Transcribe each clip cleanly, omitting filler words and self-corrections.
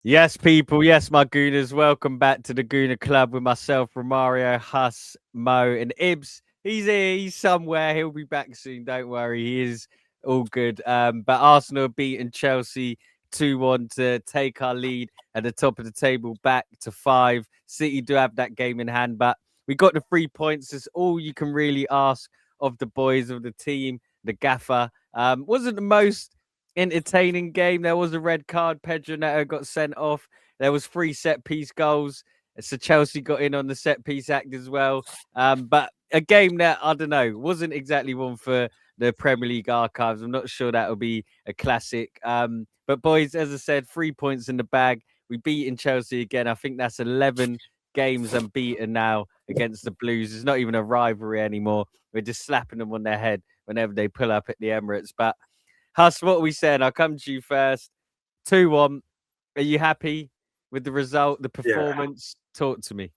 Yes, people. Yes, my Gooners. Welcome back to the Gooner Club with myself, Romario, Huss, Mo, and Ibs. He's here. He's somewhere. He'll be back soon. Don't worry. He is all good. But Arsenal beating Chelsea 2-1 to take our lead at the top of the table back to 5. City do have that game in hand, but we got the 3 points. That's all you can really ask of the boys of the team, the gaffer. Wasn't the most entertaining game. There was a red card. Pedro Neto got sent off. There was 3 set-piece goals. So Chelsea got in on the set-piece act as well. But a game that, I don't know, wasn't exactly one for the Premier League archives. I'm not sure that will be a classic. But boys, as I said, 3 points in the bag. We beaten Chelsea again. I think that's 11 games unbeaten now against the Blues. It's not even a rivalry anymore. We're just slapping them on their head whenever they pull up at the Emirates. But Huss, what are we saying? I'll come to you first. 2-1. Are you happy with the result, the Yeah, performance? Talk to me.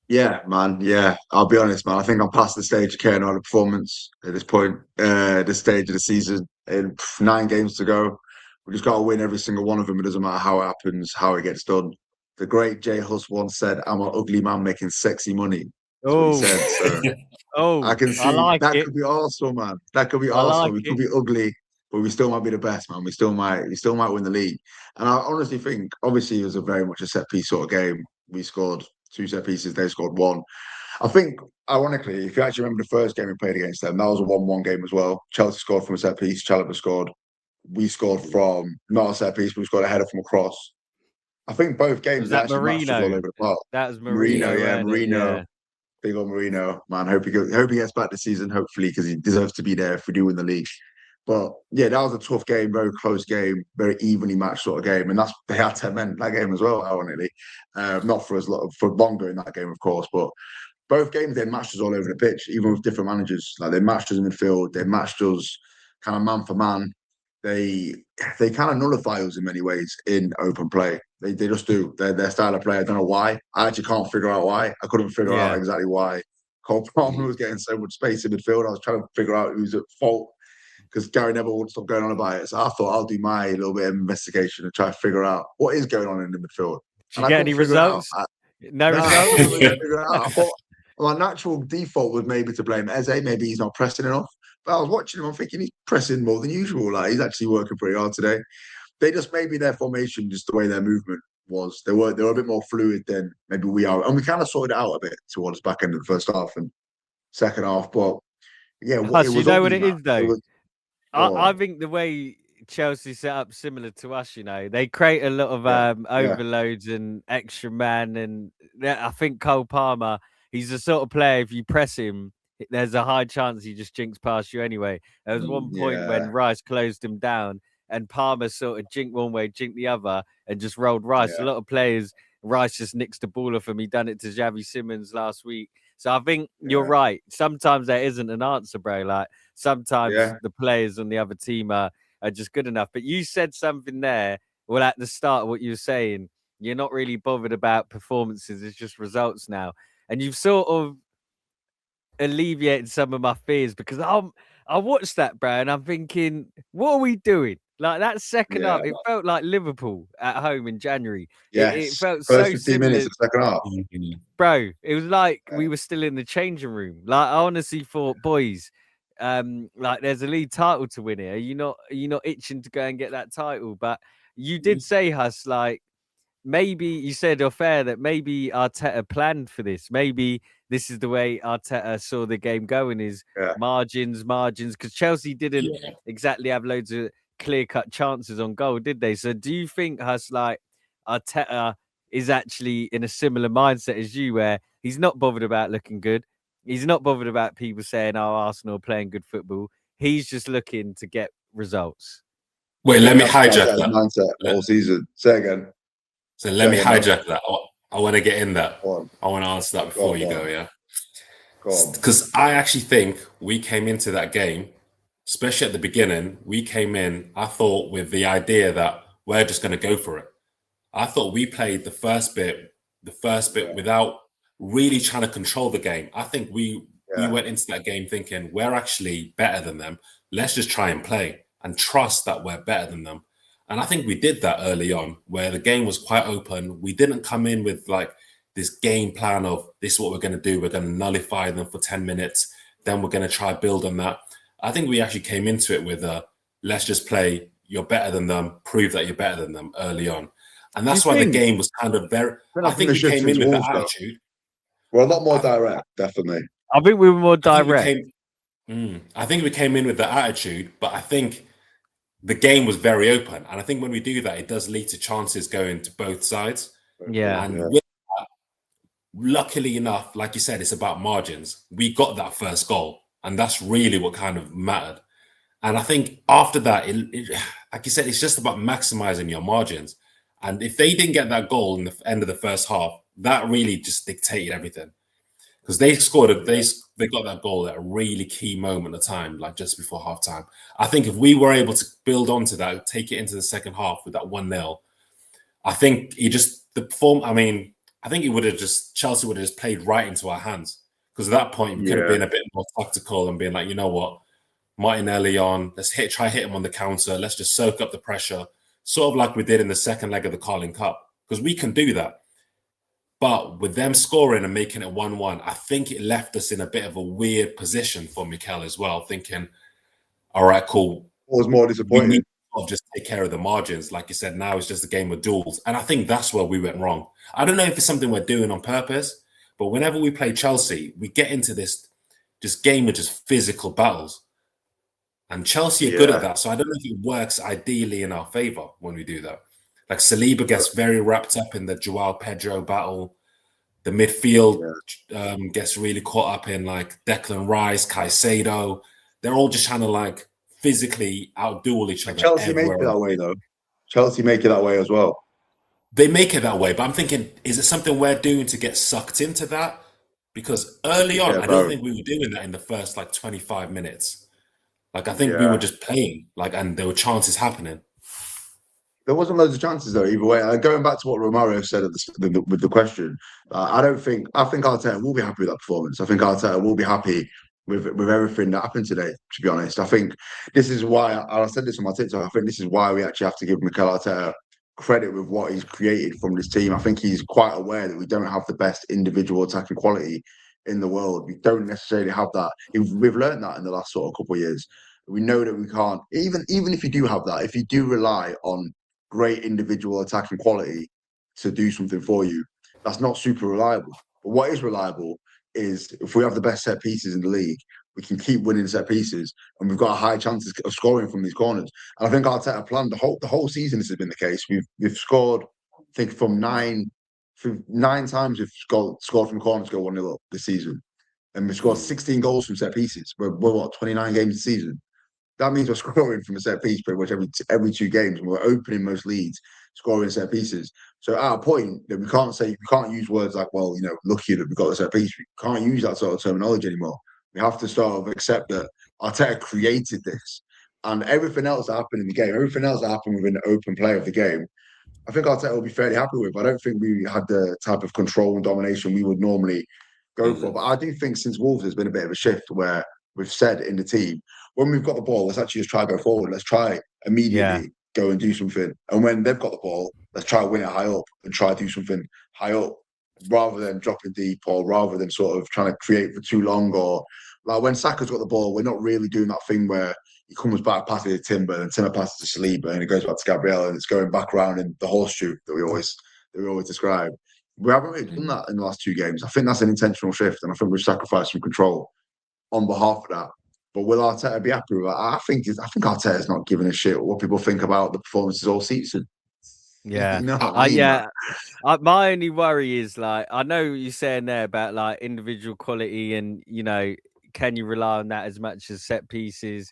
yeah, man. Yeah, I'll be honest, man. I think I'm past the stage of caring about the performance at this point, this stage of the season. In 9 games to go, we just got to win every single one of them. It doesn't matter how it happens, how it gets done. The great Jay Huss once said, "I'm an ugly man making sexy money." That's what he Oh, said. So I oh, can I see like that it. could be Arsenal, man. That could be I Arsenal. like We could it. be ugly, but we still might be the best, man. We still might win the league. And I honestly think, obviously, it was a very much a set piece sort of game. We scored 2 set pieces. They scored one. I think, ironically, if you actually remember the first game we played against them, that was a 1-1 game as well. Chelsea scored from a set piece. Chalobah scored. We scored from not a set piece, but we scored a header from a cross. I think both Was games they that actually matched us all Marino? over the park. That was Marino, Marino, yeah, weren't it? Marino. Yeah. Big old Marino, man. Hope he gets back this season, hopefully, because he deserves to be there if we do win the league. But yeah, that was a tough game, very close game, very evenly matched sort of game, and that's they had 10 men that game as well. Ironically, not for for longer in that game, of course, but both games they matched us all over the pitch, even with different managers. Like they matched us in midfield, they matched us kind of man for man. They they kind of nullify us in many ways in open play. They just do. Their style of play. I don't know why. I actually can't figure out why. I couldn't figure out Yeah. exactly why Cole Palmer was getting so much space in midfield. I was trying to figure out who's at fault because Gary Neville would stop going on about it. So I thought I'll do my little bit of investigation and try to figure out what is going on in the midfield. Did you And I get couldn't any figure it out. results? No No, I couldn't results? really figure it out. I thought my natural default was maybe to blame Eze. Maybe he's not pressing enough. But I was watching him. I'm thinking he's pressing more than usual. Like he's actually working pretty hard today. They just maybe their formation, just the way their movement was. They were a bit more fluid than maybe we are, and we kind of sorted it out a bit towards the back end of the first half and second half. But yeah, it Huss, you was know what ugly, it man. is, It though? was. I Oh, think the way Chelsea set up similar to us, they create a lot of yeah, yeah, overloads and extra man, and I think Cole Palmer, he's the sort of player if you press him, there's a high chance he just jinks past you anyway. There was one point when yeah, Rice closed him down, and Palmer sort of jinked one way, jinked the other, and just rolled Rice. A yeah, lot of players, Rice just nicks the ball off him. He done it to Xavi Simmons last week. So I think you're yeah, right. Sometimes there isn't an answer, bro. Like sometimes yeah. the players on the other team are just good enough. But you said something there, well, at the start of what you were saying, you're not really bothered about performances, it's just results now. And you've sort of alleviated some of my fears because I watched that, bro, and I'm thinking, what are we doing? Like that second Yeah. up, it felt like Liverpool at home in January. It Yes. felt First so 15 minutes similar. of second half. Bro, it was like Yeah. we were still in the changing room. Like I honestly thought, boys, like there's a league title to win here. Are you not itching to go and get that title? But you did say, Huss, like maybe you said off air that maybe Arteta planned for this. Maybe this is the way Arteta saw the game going is Yeah. margins, because Chelsea didn't Yeah. exactly have loads of clear-cut chances on goal, did they? So do you think, Huss, like Arteta is actually in a similar mindset as you, where he's not bothered about looking good? He's not bothered about people saying, "Oh, Arsenal are playing good football." He's just looking to get results. Wait, I let think me that's been hijack Arteta's that. mindset Let, all season. Say again. so let Say me again, Mo. hijack that. I want to get in that. Go on. I want to answer that Go before on, you go go, on. yeah? Go on. Because I actually think we came into that game, especially at the beginning, we came in, I thought, with the idea that we're just going to go for it. I thought we played the first bit Yeah. without really trying to control the game. I think we Yeah. went into that game thinking we're actually better than them. Let's just try and play and trust that we're better than them. And I think we did that early on, where the game was quite open. We didn't come in with like this game plan of this is what we're going to do. We're going to nullify them for 10 minutes. Then we're going to try build on that. I think we actually came into it with let's just play. You're better than them. Prove that you're better than them early on. And that's why the game was kind of very. I think we came in with that attitude. We're a lot more direct, definitely. I think we were more direct. I think we came in with the attitude, but I think the game was very open. And I think when we do that, it does lead to chances going to both sides. Yeah. And with that, luckily enough, like you said, it's about margins. We got that first goal, and that's really what kind of mattered. And I think after that, like you said, it's just about maximizing your margins. And if they didn't get that goal in the end of the first half, that really just dictated everything. Because they scored, they got that goal at a really key moment of time, like just before halftime. I think if we were able to build onto that, take it into the second half with that 1-0, I think I think Chelsea would have just played right into our hands. Because at that point, we could have been a bit more tactical and been like, you know what, Martinelli on, let's try hit him on the counter, let's just soak up the pressure, sort of like we did in the second leg of the Carling Cup, because we can do that. But with them scoring and making it 1-1, I think it left us in a bit of a weird position for Mikel as well, thinking, all right, cool. What was more disappointing? We need to just take care of the margins. Like you said, now it's just a game of duels. And I think that's where we went wrong. I don't know if it's something we're doing on purpose, but whenever we play Chelsea, we get into this game of just physical battles. And Chelsea are good at that. So I don't know if it works ideally in our favor when we do that. Like Saliba gets very wrapped up in the Joao Pedro battle. The midfield gets really caught up in like Declan Rice, Caicedo. They're all just trying to like physically outduel each other. Chelsea make it that way though. Chelsea make it that way as well. They make it that way, but I'm thinking, is it something we're doing to get sucked into that? Because early on, I don't think we were doing that in the first like 25 minutes. Like I think we were just playing, like, and there were chances happening. There wasn't loads of chances though. Either way, going back to what Romario said with the question, I think Arteta will be happy with that performance. I think Arteta will be happy with everything that happened today. To be honest, I think this is why I said this on my TikTok. I think this is why we actually have to give Mikel Arteta credit with what he's created from this team. I think he's quite aware that we don't have the best individual attacking quality in the world. We don't necessarily have that. We've learned that in the last sort of couple of years. We know that we can't. Even if you do have that, if you do rely on great individual attacking quality to do something for you, that's not super reliable. But what is reliable is if we have the best set pieces in the league, we can keep winning set pieces, and we've got a high chances of scoring from these corners. And I think Arteta planned the whole season. This has been the case. We've scored, I think, from nine times we've scored from corners, go 1-0 up this season, and we've scored 16 goals from set pieces. We're what 29 games a season. That means we're scoring from a set piece pretty much every 2 games. We're opening most leads, scoring set pieces. So at a point that we can't use words like, well, you know, lucky that we got a set piece. We can't use that sort of terminology anymore. We have to sort of accept that Arteta created this, and everything else that happened in the game, everything else that happened within the open play of the game, I think Arteta will be fairly happy with. I don't think we had the type of control and domination we would normally go for. But I do think since Wolves, there's been a bit of a shift where we've said in the team, when we've got the ball, let's actually just try to go forward. Let's try immediately go and do something. And when they've got the ball, let's try to win it high up and try to do something high up rather than dropping deep or rather than sort of trying to create for too long. Or like when Saka's got the ball, we're not really doing that thing where he comes back, passes to Timber, and Timber passes to Saliba, and it goes back to Gabriel, and it's going back around in the horseshoe that we always describe. We haven't really done that in the last 2 games. I think that's an intentional shift, and I think we've sacrificed some control on behalf of that. But will Arteta be happy with that? I think Arteta's not giving a shit what people think about the performances all season. Yeah, you know my only worry is like I know you're saying there about like individual quality, and you know, can you rely on that as much as set pieces?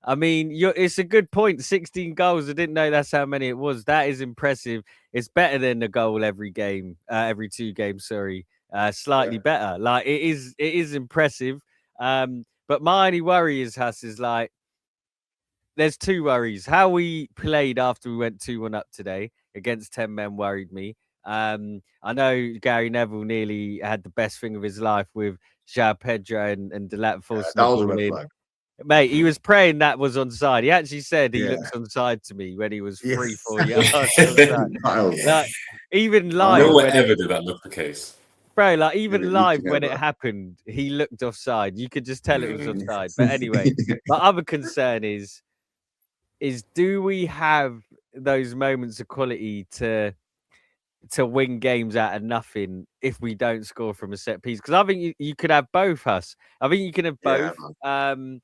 I mean, it's a good point. 16 goals. I didn't know that's how many it was. That is impressive. It's better than a goal every game, every 2 games. Sorry, slightly better. Like it is impressive. But my only worry is Huss is like there's 2 worries. How we played after we went 2-1 up today against 10 men worried me. I know Gary Neville nearly had the best thing of his life with Joao Pedro and Delat forcing the ball in. Mate, he was praying that was onside. He actually said he Yeah. looks onside to me when he was Yes. 3-4 yards onside. Like, even live No one when ever did that look the case. bro, like even Yeah, live looking when it over. happened, he looked offside. You could just tell it was offside. But anyway, my other concern is do we have those moments of quality to win games out of nothing if we don't score from a set piece? Because I think you could have both, Huss. I think you can have Yeah, both.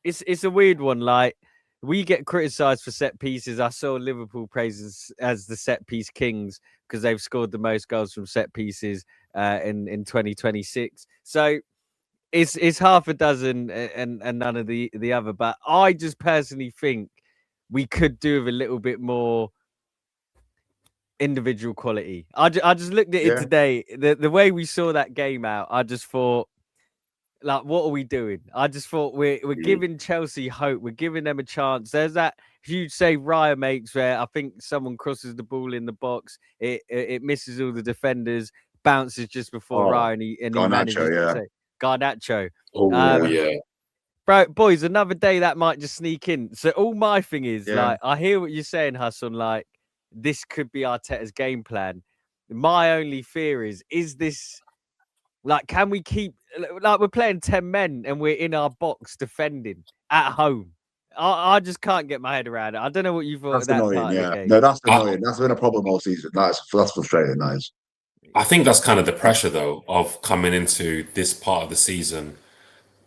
It's a weird one. Like, we get criticised for set pieces. I saw Liverpool praised as the set piece kings because they've scored the most goals from set pieces in 2026. So it's half a dozen and none of the other. But I just personally think we could do with a little bit more individual quality. I just looked at it Yeah. today. The way we saw that game out, I just thought, like, what are we doing? I just thought we're giving Chelsea hope. We're giving them a chance. There's that huge save Raya makes where I think someone crosses the ball in the box. It misses all the defenders, bounces just before Raya, and he manages to say Garnacho. Oh, Yeah. yeah. Bro, boys, another day that might just sneak in. So all my thing is, Yeah. like, I hear what you're saying, Hassan, like, this could be Arteta's game plan. My only fear is this, like, can we keep, like, we're playing 10 men and we're in our box defending at home. I just can't get my head around it. I don't know what you thought That's of that annoying. part of the Yeah. game. No, that's annoying. That's been a problem all season. That's frustrating. That is. I think that's kind of the pressure, though, of coming into this part of the season.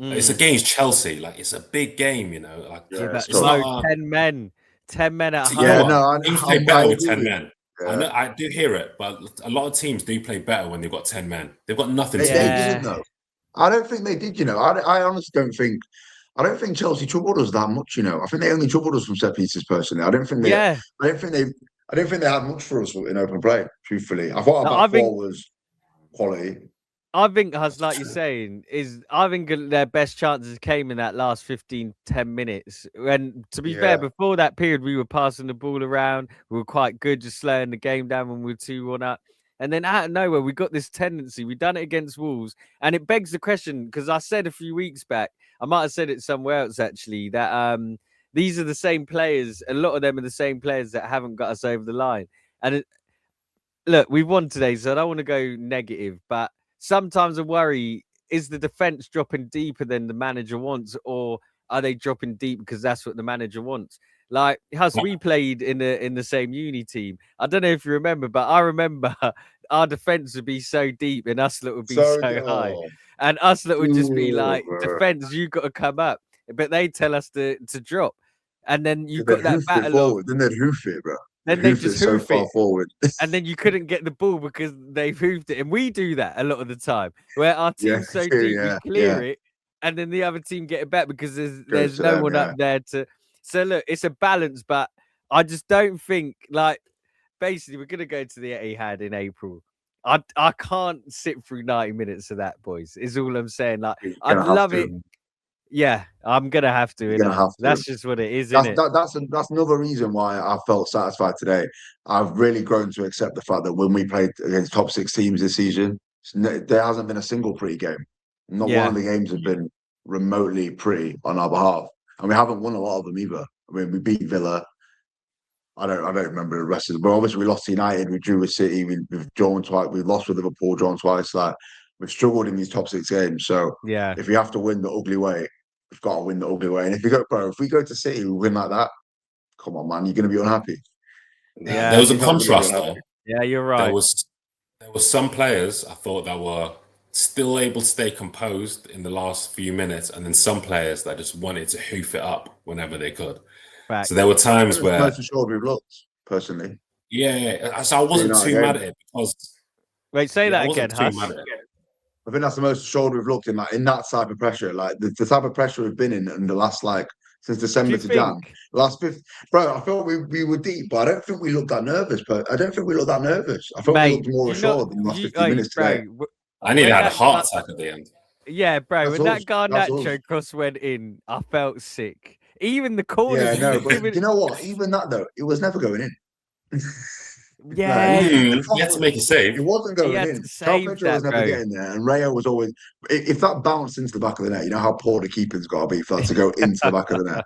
It's against Chelsea. Like, it's a big game, you know. Like, Yeah, but it's not 10 men at you home. know Yeah, what? no, Teams play better with 10 agree. men. I know, I do hear it, but a lot of teams do play better when they've got 10 men. They've got nothing to They lose. didn't though. I don't think they did. I honestly don't think. I don't think Chelsea troubled us that much. I think they only troubled us from set pieces. Personally, I don't think they. Yeah. I don't think they. I don't think they had much for us in open play. Truthfully, I thought No, our back four was quality. I think, Hus, like you're saying, I think their best chances came in that last 15, 10 minutes. And to be fair, before that period, we were passing the ball around. We were quite good, just slowing the game down when we were 2-1 up. And then out of nowhere, we got this tendency. We done it against Wolves. And it begs the question, because I said a few weeks back, I might have said it somewhere else actually, that these are the same players. A lot of them are the same players that haven't got us over the line. And look, we won today, so I don't want to go negative, but sometimes I worry, is the defense dropping deeper than the manager wants, or are they dropping deep because that's what the manager wants? Like, Huss, we played in the same uni team. I don't know if you remember, but I remember our defense would be so deep and us lot would be so high. And us lot would just be like, defense, you got to come up. But they tell us to drop. And then you've got that battle of... Then they'd hoof it, bro. Then they just hoof so far forward. And then you couldn't get the ball because they've hoofed it. And we do that a lot of the time, where our team's so deep, we clear it, and then the other team get it back because there's no one up there to... So look, it's a balance, but I just don't think, like, basically we're going to go to the Etihad in April. I can't sit through 90 minutes of that, boys, is all I'm saying. Like, I'd love it. Yeah, I'm gonna have to. That's just what it is, isn't it? That's another reason why I felt satisfied today. I've really grown to accept the fact that when we played against top 6 teams this season, there hasn't been a single pretty game. Not one of the games have been remotely pretty on our behalf, and we haven't won a lot of them either. I mean, we beat Villa. I don't remember the rest of them, but obviously we lost to United, we drew with City, we've drawn twice, we lost with Liverpool, drawn twice. Like, we've struggled in these top 6 games. So if we have to win the ugly way, we've got to win the ugly way. And if we go to City, we win like that. Come on, man, you're going to be unhappy. Yeah, there was a contrast there. Yeah, you're right. There was some players I thought that were still able to stay composed in the last few minutes, and then some players that just wanted to hoof it up whenever they could. Right. So there were times where most assured we've looked, personally. Yeah. So I wasn't too mad at it because. Wait, say that again, Huss. I think that's the most assured we've looked in that type of pressure. Like the type of pressure we've been in the last, like, since December to Jan. Last 5th, bro, I thought we were deep, but I don't think we looked that nervous. But I don't think we looked that nervous. I thought we looked more assured in the last 15 minutes today. I nearly had a heart attack at the end. Yeah, bro. When that Garnacho cross went in, I felt sick. Even the corners. Yeah, no, but you know what? Even that though, it was never going in. Yeah, he had to make a It save. wasn't he going had in. to Cal save Pedro was that, never bro. getting there, and Rayo was always. If that bounced into the back of the net, you know how poor the keeping's got to be for that to go into the back of the net.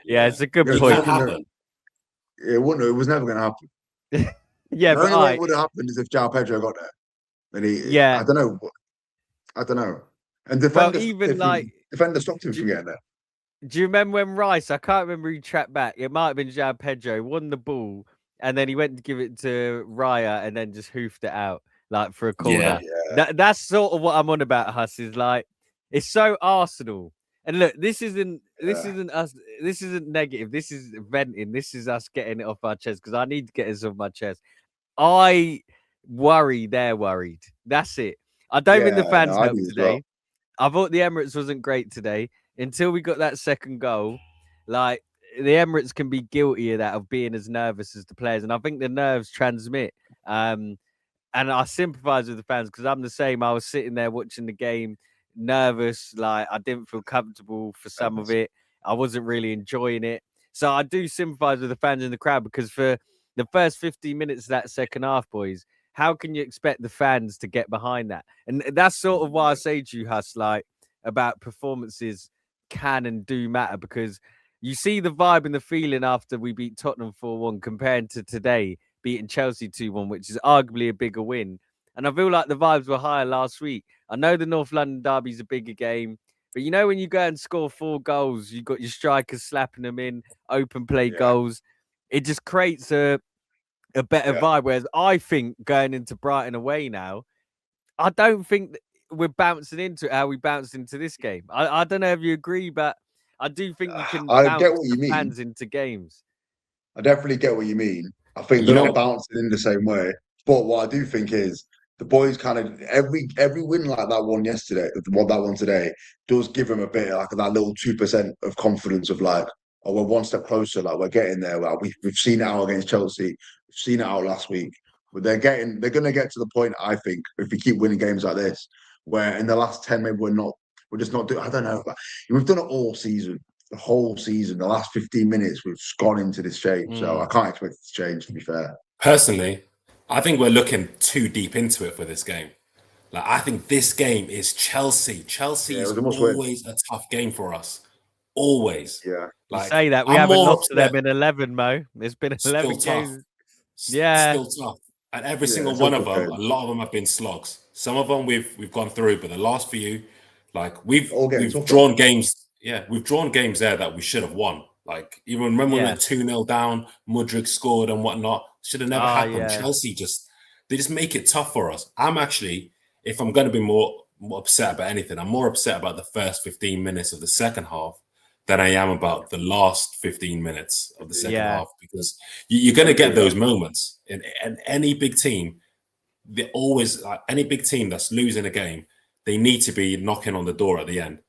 Yeah, it's a good It It point. can wasn't. happen. It wouldn't. It was never going to happen. Yeah, The but only way it would have happened is if Cal Pedro got there. And yeah. I don't know. I don't know. And Well, even like, defender stopped him do, from getting there. do you remember when Rice? I can't remember who tracked back. It might have been João Pedro won the ball, and then he went to give it to Raya, and then just hoofed it out like for a Yeah. corner. That's sort of what I'm on about. Huss is like, it's so Arsenal. And look, this isn't us. This isn't negative. This is venting. This is us getting it off our chest because I need to get this off my chest. I worry they're worried. That's it. I don't think the Yeah, no, fans I do helped as well. today. I thought the Emirates wasn't great today until we got that second goal. Like the Emirates can be guilty of that, of being as nervous as the players, and I think the nerves transmit. And I sympathise with the fans because I'm the same. I was sitting there watching the game, nervous, like I didn't feel comfortable for some of it. I wasn't really enjoying it, so I do sympathise with the fans in the crowd because for the first 15 minutes of that second half, boys, how can you expect the fans to get behind that? And that's sort of why I say to you, Huss, like about performances can and do matter because you see the vibe and the feeling after we beat Tottenham 4-1 compared to today beating Chelsea 2-1, which is arguably a bigger win. And I feel like the vibes were higher last week. I know the North London derby's a bigger game, but you know when you go and score 4 goals, you got your strikers slapping them in, open play goals. It just creates a better vibe. Whereas I think going into Brighton away now, I don't think we're bouncing into it how we bounced into this game. I don't know if you agree, but I do think you can I get bounce what you the mean. fans into games. I definitely get what you mean. I think You they're know, not bouncing in the same way. But what I do think is the boys kind of every win like that one yesterday, that one today, does give them a bit like that little 2% of confidence of like, oh, we're one step closer, like we're getting there. Like we've seen it out against Chelsea, we've seen it out last week. But they're gonna get to the point, I think, if we keep winning games like this, where in the last 10 maybe we're just not doing, I don't know, but we've done it all season. The whole season, the last 15 minutes, we've gone into this shape. So I can't expect it to change, to be fair. personally, I think we're looking too deep into it for this game. Like, I think this game is Chelsea. Chelsea Yeah, it is was a must win. always a tough game for us. Always. Yeah. You Like, say that we I'm haven't more lost to them upset. in 11, Mo. It's been Still 11 tough. games. Yeah. Still tough. And every Yeah, single it's still one of tough them, a games. lot of them have been slogs. Some of them we've gone through, but the last few, like All getting we've tougher. drawn games. Yeah, we've drawn games there that we should have won. Like even remember we Yeah. went 2-0 down, Mudryk scored and whatnot. Should have never Oh, happened. yeah. Chelsea they just make it tough for us. I'm actually, if I'm going to be more upset about anything, I'm more upset about the first 15 minutes of the second half than I am about the last 15 minutes of the second Yeah. half because you're going to get agree those with that. moments in any big team. They always any big team that's losing a game, they need to be knocking on the door at the end.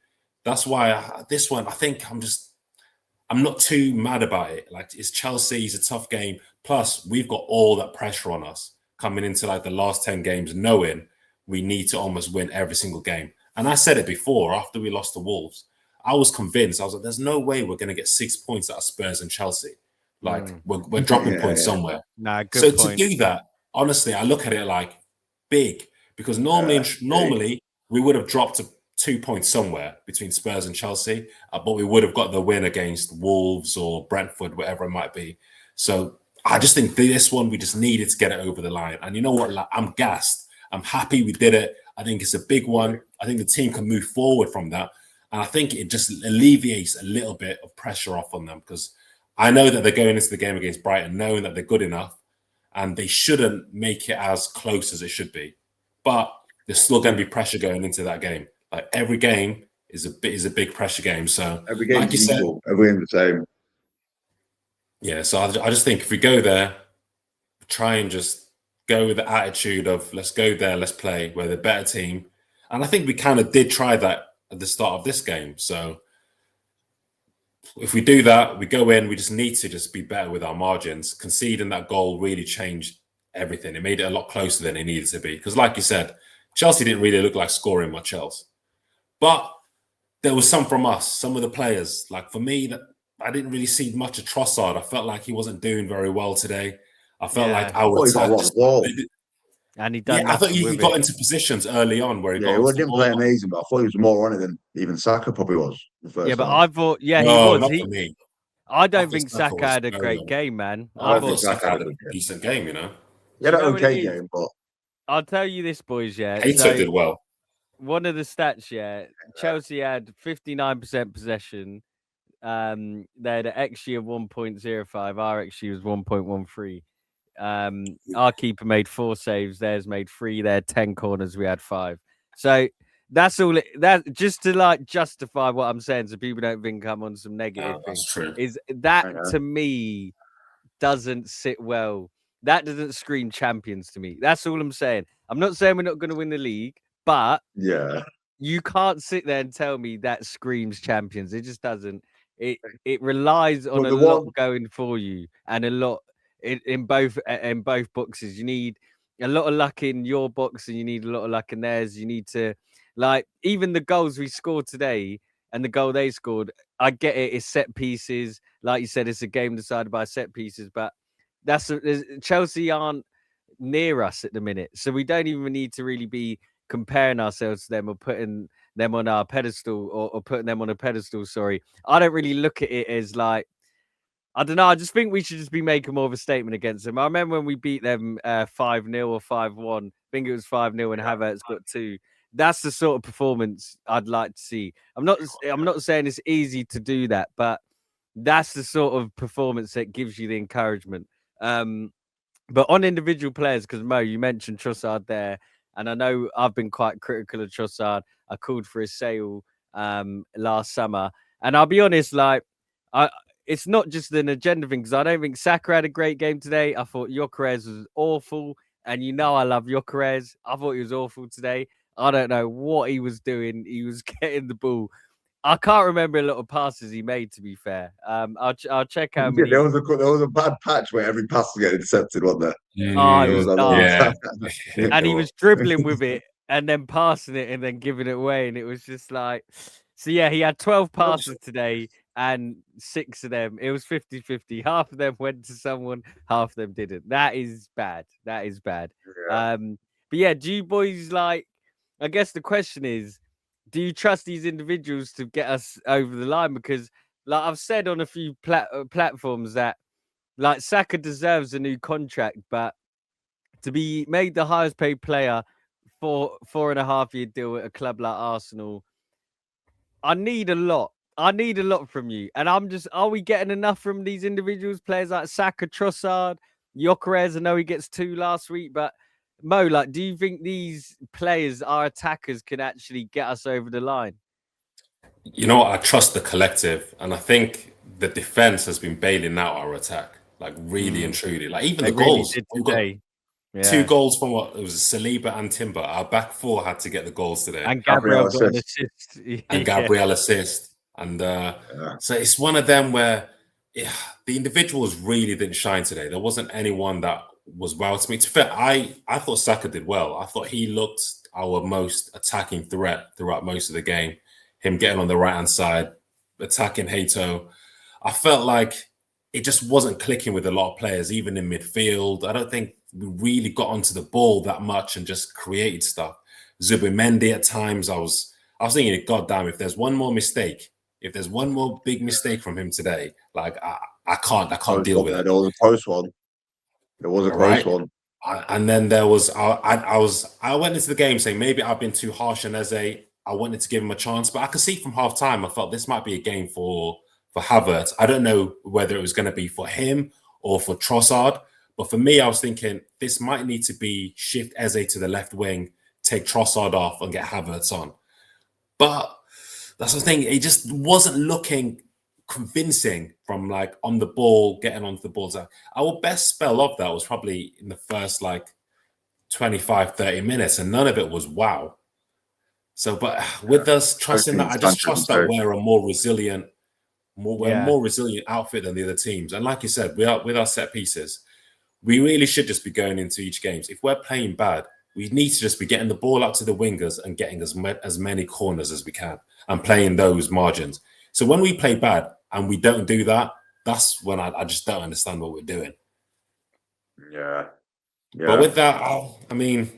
That's why this one, I think I'm not too mad about it. Like it's Chelsea, it's a tough game. Plus, we've got all that pressure on us coming into like the last 10 games, knowing we need to almost win every single game. And I said it before after we lost to Wolves. I was convinced. I was like, there's no way we're going to get 6 points out of Spurs and Chelsea. Like we're dropping points somewhere. Nah, good So point. to do that, honestly, I look at it like big because normally we would have dropped 2 points somewhere between Spurs and Chelsea, but we would have got the win against Wolves or Brentford, whatever it might be. So I just think this one we just needed to get it over the line. And you know what? Like, I'm gassed. I'm happy we did it. I think it's a big one. I think the team can move forward from that. And I think it just alleviates a little bit of pressure off on them because I know that they're going into the game against Brighton knowing that they're good enough and they shouldn't make it as close as it should be. But there's still going to be pressure going into that game. Like every game is a big pressure game. So every game like you said, every game's the same. yeah. So I just think if we go there, try and just go with the attitude of let's go there, let's play. We're the better team, and I think we kind of did try that at the start of this game. So if we do that, we go in. We just need to just be better with our margins. Conceding that goal really changed everything. It made it a lot closer than it needed to be. Because, like you said, Chelsea didn't really look like scoring much else. But there was some from us, some of the players. Like for me, that I didn't really see much of Trossard. I felt like he wasn't doing very well today. I felt like I our thought he got a attack lot of ball. And he done I thought nothing he with got it. into positions early on where he Yeah, got he onto the didn't play ball. amazing, but I thought he was more on it than even Saka probably was the first Yeah, but half. I thought, he No, was. not for me. I I don't thought think Saka Saka was had a very great on. game, man. I think thought Saka Saka had had a a good game. decent game, you know. He had Do an you know what it okay is? game, but I'll tell you this, boys. Yeah. Hater So did well. one of the stats, yeah, Chelsea had 59% possession. They had an XG of 1.05. Our XG was 1.13. Our keeper made 4 saves. Theirs made 3. They had 10 corners. We had 5. So that's all. That just to like justify what I'm saying, so people don't think I'm on some negative thing. That's true. Is that I know. to me doesn't sit well? That doesn't scream champions to me. That's all I'm saying. I'm not saying we're not going to win the league, but yeah, you can't sit there and tell me that screams champions. It just doesn't. It relies on Well, a the lot one- going for you, and a lot in both boxes. You need a lot of luck in your box, and you need a lot of luck in theirs. You need to like even the goals we scored today and the goal they scored. I get it. It's set pieces, like you said. It's a game decided by set pieces, but Chelsea aren't near us at the minute, so we don't even need to really be comparing ourselves to them or putting them on our pedestal or putting them on a pedestal. Sorry, I don't really look at it as like, I don't know. I just think we should just be making more of a statement against them. I remember when we beat them 5-0 or 5-1. I think it was 5-0 and Havertz got 2. That's the sort of performance I'd like to see. I'm not saying it's easy to do that, but that's the sort of performance that gives you the encouragement. But on individual players, because Mo, you mentioned Trossard there, and I know I've been quite critical of Trossard. I called for his sale last summer, and I'll be honest, like it's not just an agenda thing, because I don't think Saka had a great game today. I thought Gyökeres was awful, and you know I love Gyökeres. I thought he was awful today. I don't know what he was doing. He was getting the ball. I can't remember a lot of passes he made, to be fair. I'll check how many. there was a bad patch where every pass was getting intercepted, wasn't there? Oh, it There was was a dark. Yeah. And he was dribbling with it and then passing it and then giving it away. And it was just like, so yeah, he had 12 passes today and 6 of them, it was 50-50. Half of them went to someone, half of them didn't. That is bad. That is bad. Yeah. But yeah, do you boys like, I guess the question is, do you trust these individuals to get us over the line? Because like I've said on a few platforms that like Saka deserves a new contract, but to be made the highest paid player for 4.5-year deal at a club like Arsenal, I need a lot. I need a lot from you. And are we getting enough from these individuals? Players like Saka, Trossard, Gyökeres, I know he gets 2 last week, but Mo, like, do you think these players, our attackers, can actually get us over the line? You know what? I trust the collective, and I think the defense has been bailing out our attack, like really and truly. Like even They the really goals. did We've got today. 2 goals from what it was Saliba and Timber. Our back 4 had to get the goals today, And Gabriel got an assist. assist. and Gabriel assist. And so it's one of them where the individuals really didn't shine today. There wasn't anyone that was wow to me. To be fair, I thought Saka did well. I thought he looked our most attacking threat throughout most of the game. Him getting on the right hand side, attacking Hato. I felt like it just wasn't clicking with a lot of players, even in midfield. I don't think we really got onto the ball that much and just created stuff. Zubimendi at times, I was thinking, God damn, if there's one more mistake, if there's one more big mistake from him today, like I can't deal with it. There was a close one. There was a close one. And then there was I went into the game saying maybe I've been too harsh on Eze. I wanted to give him a chance, but I could see from half time I felt this might be a game for Havertz. I don't know whether it was going to be for him or for Trossard, but for me, I was thinking this might need to be shift Eze to the left wing, take Trossard off, and get Havertz on. But that's the thing; it just wasn't looking convincing from like on the ball, getting onto the balls. Our best spell of that was probably in the first like 25, 30 minutes, and none of it was wow. So, but with us trusting that, I just trust that we're a more resilient, we're a more resilient outfit than the other teams. And like you said, with our set pieces, we really should just be going into each games. If we're playing bad, we need to just be getting the ball out to the wingers and getting as many corners as we can and playing those margins. So when we play bad and we don't do that, that's when I just don't understand what we're doing. Yeah. But with that, I mean,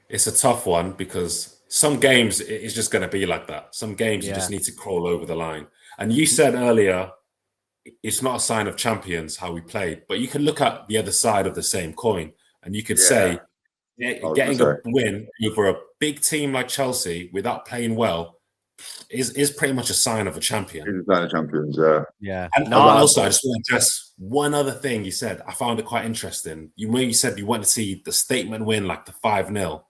it's a tough one because some games it's just going to be like that. Some games you just need to crawl over the line. And you said earlier, it's not a sign of champions how we played, but you can look at the other side of the same coin and you could say getting a win over a big team like Chelsea without playing well is pretty much a sign of a champion. It's a sign of champions, yeah. And also, I just want to address one other thing you said. I found it quite interesting. You said you want to see the statement win, like the 5-0.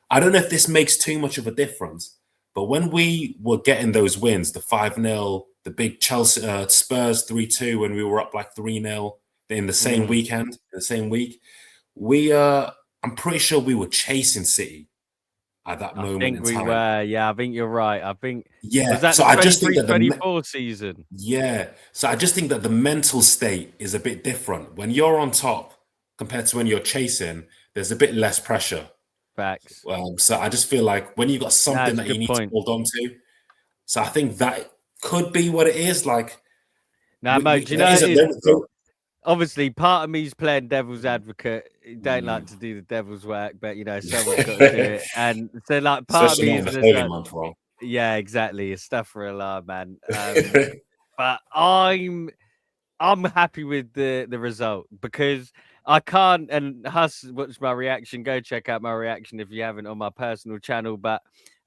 I don't know if this makes too much of a difference, but when we were getting those wins, the 5-0, the big Chelsea Spurs 3-2, when we were up like 3-0 in the same weekend, in the same week, I'm pretty sure we were chasing City at that moment in time. I think we were. Yeah, I think you're right. I think. Yeah. Was that so the I just think that 24 season? Yeah. So I just think that the mental state is a bit different. When you're on top compared to when you're chasing, there's a bit less pressure. Facts. So I just feel like when you got something that you need to hold on to, so I think that could be what it is. Like, now, Mo, do you know? Obviously, part of me's playing devil's advocate. You don't like to do the devil's work, but someone's got to do it. And so, like, part of me is yeah, exactly. It's stuff for Allah, man. But I'm happy with the result because I can't. And Huss, watch my reaction. Go check out my reaction if you haven't on my personal channel. But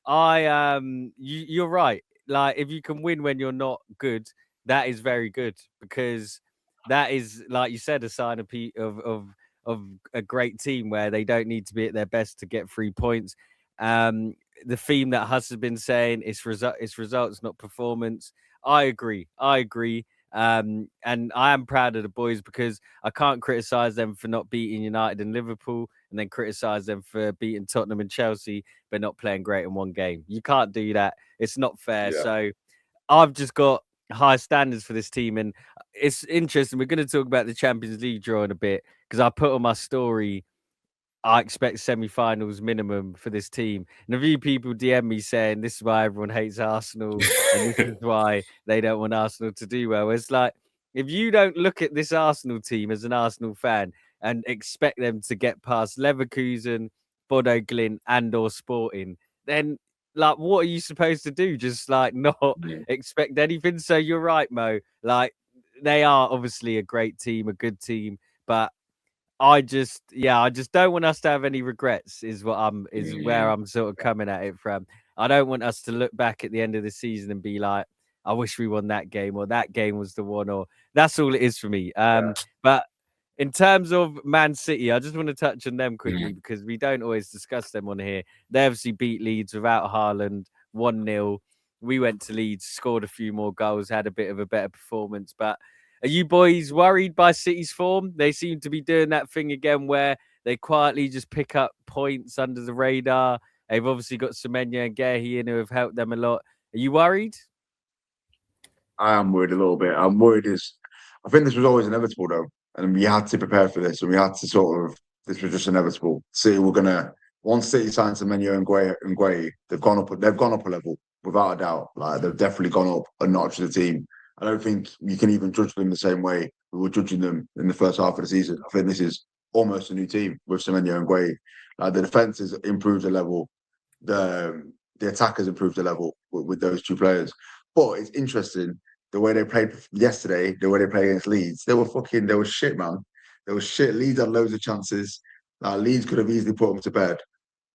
you're right. Like, if you can win when you're not good, that is very good because that is, like you said, a sign of a great team where they don't need to be at their best to get 3 points. The theme that Huss has been saying is results, not performance. I agree. And I am proud of the boys because I can't criticize them for not beating United and Liverpool and then criticize them for beating Tottenham and Chelsea but not playing great in one game. You can't do that. It's not fair. Yeah. So I've just got high standards for this team, and it's interesting. We're going to talk about the Champions League draw in a bit because I put on my story I expect semi-finals minimum for this team. And a few people DM me saying this is why everyone hates Arsenal and this is why they don't want Arsenal to do well. It's like, if you don't look at this Arsenal team as an Arsenal fan and expect them to get past Leverkusen, Bodo Glimt and or Sporting, then like, what are you supposed to do? Just like not expect anything? So you're right, Mo. Like, they are obviously a great team, a good team, but I just don't want us to have any regrets is where I'm sort of coming at it from. I don't want us to look back at the end of the season and be like, I wish we won that game, or that game was the one, or that's all it is for me. But in terms of Man City, I just want to touch on them quickly because we don't always discuss them on here. They obviously beat Leeds without Haaland 1-0. We went to Leeds, scored a few more goals, had a bit of a better performance, but are you boys worried by City's form? They seem to be doing that thing again where they quietly just pick up points under the radar. They've obviously got Semenyo and Gehi in who have helped them a lot. Are you worried? I am worried a little bit. I'm worried I think this was always inevitable though. And we had to prepare for this. And we had to this was just inevitable. City were going to, once City signed Semenyo and Gueye, they've gone up a level without a doubt. Like, they've definitely gone up a notch of the team. I don't think you can even judge them the same way we were judging them in the first half of the season. I think this is almost a new team with Semenyo and Gueye. Like, the defense has improved a level. The attack has improved a level with those two players. But it's interesting the way they played yesterday, the way they played against Leeds. They were shit, man. They were shit. Leeds had loads of chances. Leeds could have easily put them to bed.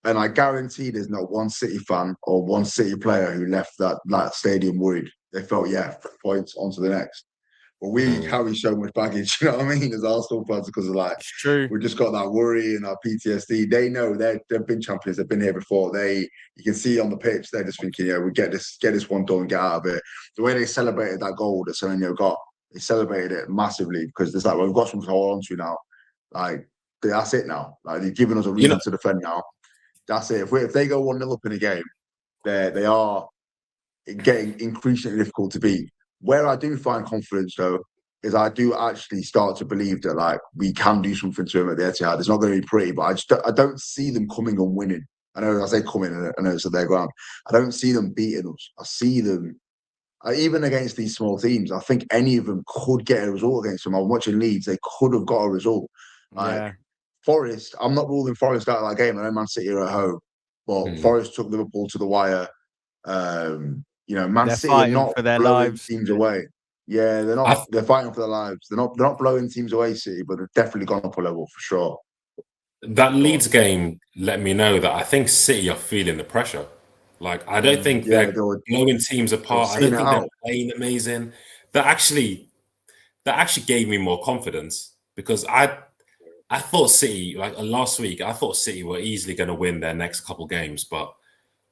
And I guarantee there's not one City fan or one City player who left that stadium worried. They felt, 3 points, on to the next. But we carry so much baggage, you know what I mean, as Arsenal fans, because of like, we just got that worry and our PTSD. They know they've been champions, they've been here before. You can see on the pitch, they're just thinking, we get this one done, get out of it. The way they celebrated that goal that Semenyo got, they celebrated it massively because there's like, we've got something to hold on to now. Like, that's it now. Like, they've given us a reason to defend now. That's it. If they go 1-0 up in a game, they are getting increasingly difficult to beat. Where I do find confidence, though, is I do actually start to believe that like we can do something to them at the Etihad. It's not going to be pretty, but I don't see them coming and winning. I know I say coming, I know it's at their ground. I don't see them beating us. I see them, even against these small teams, I think any of them could get a result against them. I'm watching Leeds, they could have got a result. Yeah. Forest, I'm not ruling Forest out of that game. I know Man City are at home, but Forest took Liverpool to the wire. Man They're City are fighting not for their blowing lives. teams away. Yeah, they're not. They're fighting for their lives. They're not blowing teams away, City, but they've definitely gone up a level for sure. That Leeds game let me know that I think City are feeling the pressure. Like, I don't think they're blowing teams apart. I don't think they're playing amazing. That actually gave me more confidence because I thought City, like last week, I thought City were easily going to win their next couple games, but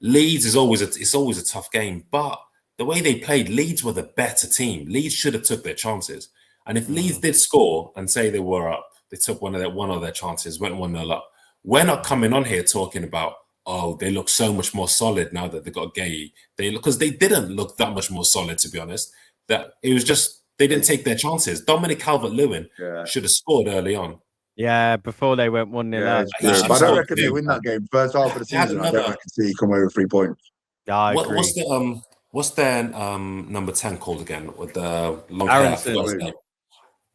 Leeds is always a tough game. But the way they played, Leeds were the better team. Leeds should have took their chances. And if Leeds did score and say they were up, they took one of their chances, went 1-0 up. We're not coming on here talking about, oh, they look so much more solid now that they got Gay. Because they didn't look that much more solid, to be honest. That it was just they didn't take their chances. Dominic Calvert-Lewin should have scored early on. Yeah, before they went 1-0 up. But I don't reckon they win that game. First half of the season, I don't reckon City come away with 3 points. Yeah, I agree. What's their number 10 called again with the long hair?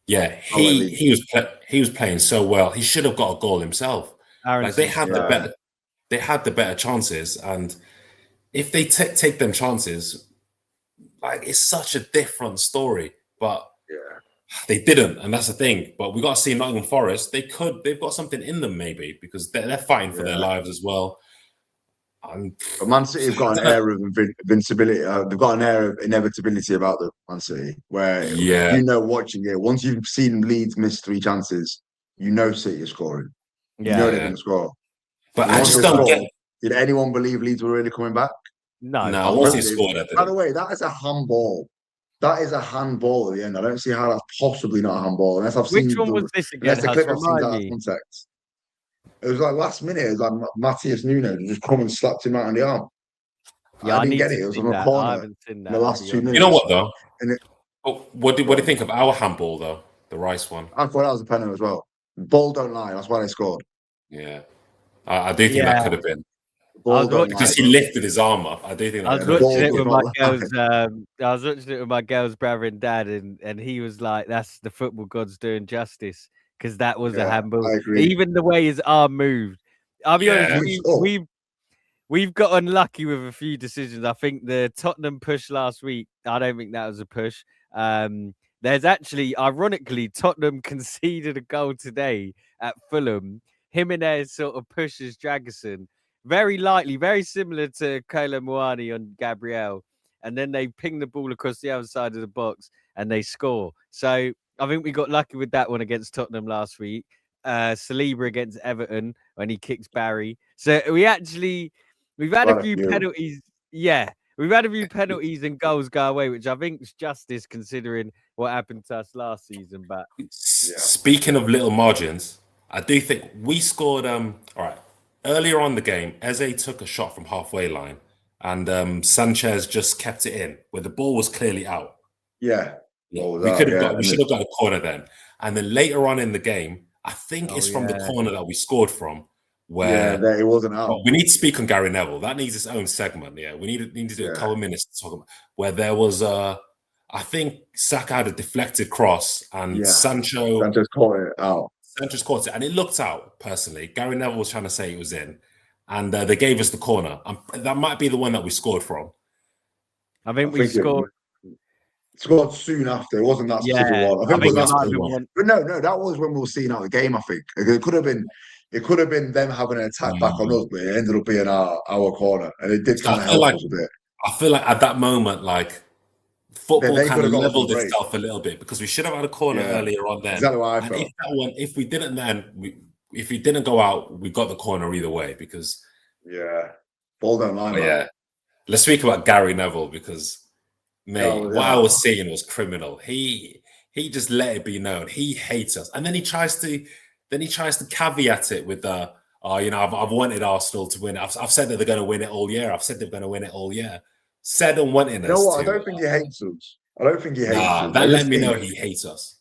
Yeah, he was playing so well. He should have got a goal himself. Like they had the better chances, and if they take them chances, like it's such a different story. But they didn't, and that's the thing. But we got to see Nottingham Forest. They've got something in them maybe because they're fighting for their lives as well. But Man City have got an air of invincibility. They've got an air of inevitability about them, Man City, where watching it, once you've seen Leeds miss 3 chances, City is scoring. You know they're going to score. But I just don't get. Did anyone believe Leeds were really coming back? No. Once they scored, by the way, that is a handball. That is a handball at the end. I don't see how that's possibly not a handball unless I've seen. Which one was this again? Unless the clip I've seen out of context. It was like last minute. It was like Matthias Nunes just come and slapped him out on the arm. Yeah, I didn't get it. It was on a corner in the last 2 minutes. You know what though? What do you think of our handball though? The Rice one. I thought that was a penalty as well. Ball don't lie. That's why they scored. Yeah, I do think that could have been. Because he lifted his arm up. I do think I was watching it with my girls. I was watching it with my girls' brother and dad, and he was like, "That's the football gods doing justice," because that was a handball. I agree. Even the way his arm moved. I'll be honest, we've got unlucky with a few decisions. I think the Tottenham push last week, I don't think that was a push. There's actually, ironically, Tottenham conceded a goal today at Fulham. Jimenez sort of pushes Dragerson very lightly, very similar to Kolo Muani on Gabriel. And then they ping the ball across the other side of the box and they score. So I think we got lucky with that one against Tottenham last week. Saliba against Everton when he kicks Barry. So we've had a few penalties. Yeah, we've had a few penalties and goals go away, which I think is justice considering what happened to us last season. But speaking of little margins, I do think we scored. All right, earlier on the game, Eze took a shot from halfway line, and Sanchez just kept it in where the ball was clearly out. We should have got a corner then, and then later on in the game, I think it's from the corner that we scored from. Where it wasn't out. We need to speak on Gary Neville. That needs its own segment. Yeah, we need to do a couple of minutes to talk about where there was I think Saka had a deflected cross and Sanchez caught it out. Sanchez caught it and it looked out. Personally, Gary Neville was trying to say it was in, and they gave us the corner. That might be the one that we scored from. I think we scored. Scored soon after. It wasn't that specific one. I think it was that one. But no, that was when we were seeing out the game. I think it could have been them having an attack back on us, but it ended up being our corner, and it did kind of help us a bit. I feel like at that moment, like football kind of leveled itself a little bit because we should have had a corner earlier on. Then exactly what I felt. If we didn't go out, we got the corner either way because ball don't line. Let's speak about Gary Neville because. What I was seeing was criminal. He just let it be known he hates us, and then he tries to caveat it with I've wanted Arsenal to win. I've said that they're going to win it all year. I've said they're going to win it all year. Said and wanting us. You know what? I don't think he hates us. I don't think he hates us. That let me know he hates us.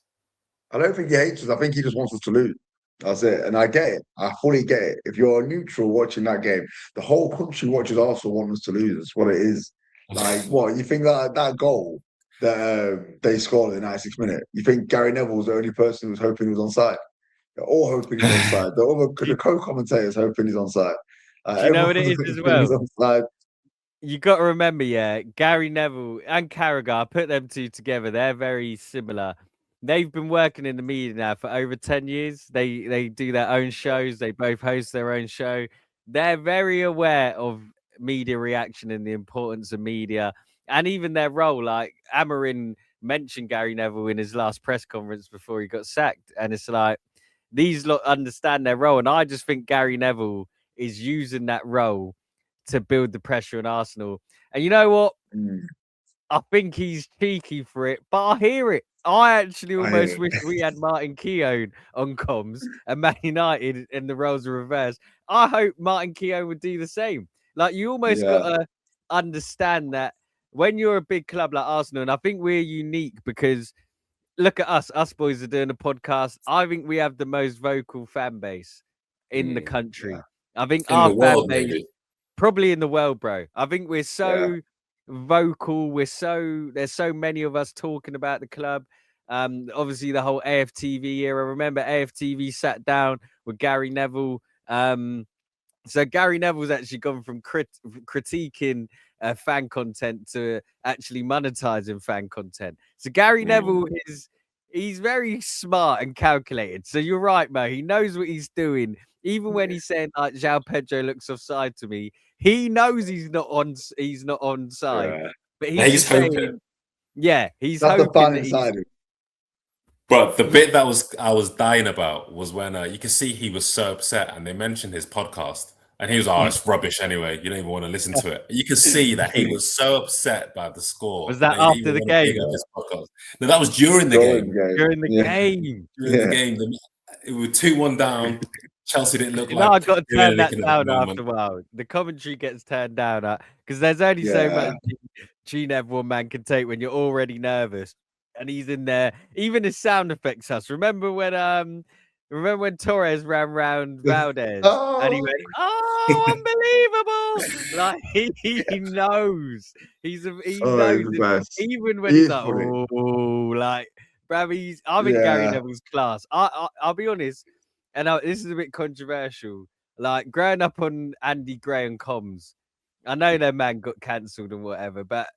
I don't think he hates us. I think he just wants us to lose. That's it. And I get it. I fully get it. If you're neutral watching that game, the whole country watches Arsenal want us to lose. That's what it is. Like, what you think that goal that they scored in the 96th minute? You think Gary Neville was the only person who was hoping he was onside? They're all hoping he's on side. The co-commentators hoping he's on side. Do you know what it is as well? He's on side. You got to remember, yeah, Gary Neville and Carragher, I put them two together. They're very similar. They've been working in the media now for over 10 years. They do their own shows. They both host their own show. They're very aware of media reaction and the importance of media and even their role. Like Amarin mentioned Gary Neville in his last press conference before he got sacked. And it's like, these lot understand their role. And I just think Gary Neville is using that role to build the pressure on Arsenal. And you know what? I think he's cheeky for it, but I hear it. I actually almost wish we had Martin Keown on comms and Man United and the roles are reversed. I hope Martin Keown would do the same. Like, you almost got to understand that when you're a big club like Arsenal, and I think we're unique because look at us. Us boys are doing a podcast. I think we have the most vocal fan base in the country. Yeah. I think In our the world, fan base, maybe. probably in the world, bro. I think we're so vocal. There's so many of us talking about the club. Obviously the whole AFTV era. Remember AFTV sat down with Gary Neville. So Gary Neville's actually gone from critiquing fan content to actually monetizing fan content. So Gary Neville he's very smart and calculated. So you're right, Mo. He knows what he's doing. Even when he's saying like João Pedro looks offside to me, he knows he's not on side. But he's hoping. saying, yeah, he's That's the hoping fan that inside him. But the bit that I was dying about was when you could see he was so upset, and they mentioned his podcast, and he was, "Oh, it's rubbish anyway. You don't even want to listen to it." You could see that he was so upset by the score. Was that he didn't after even the want to game? pick up his podcast. No, that was during the game. During the game. During the game, it was 2-1 down. Chelsea didn't look like. I got to turn that anything down at the after a while. The commentary gets turned down because there's only so much G-Nev one man can take when you're already nervous. And he's in there. Even his sound effects. Us. Remember when Torres ran round Valdez and he went, "Oh, unbelievable!" Like he knows. He knows it. Even when he's like, "Oh, like, bruv, I think Gary Neville's class." I'll be honest, and this is a bit controversial. Like growing up on Andy Gray and comms, I know their man got cancelled and whatever, but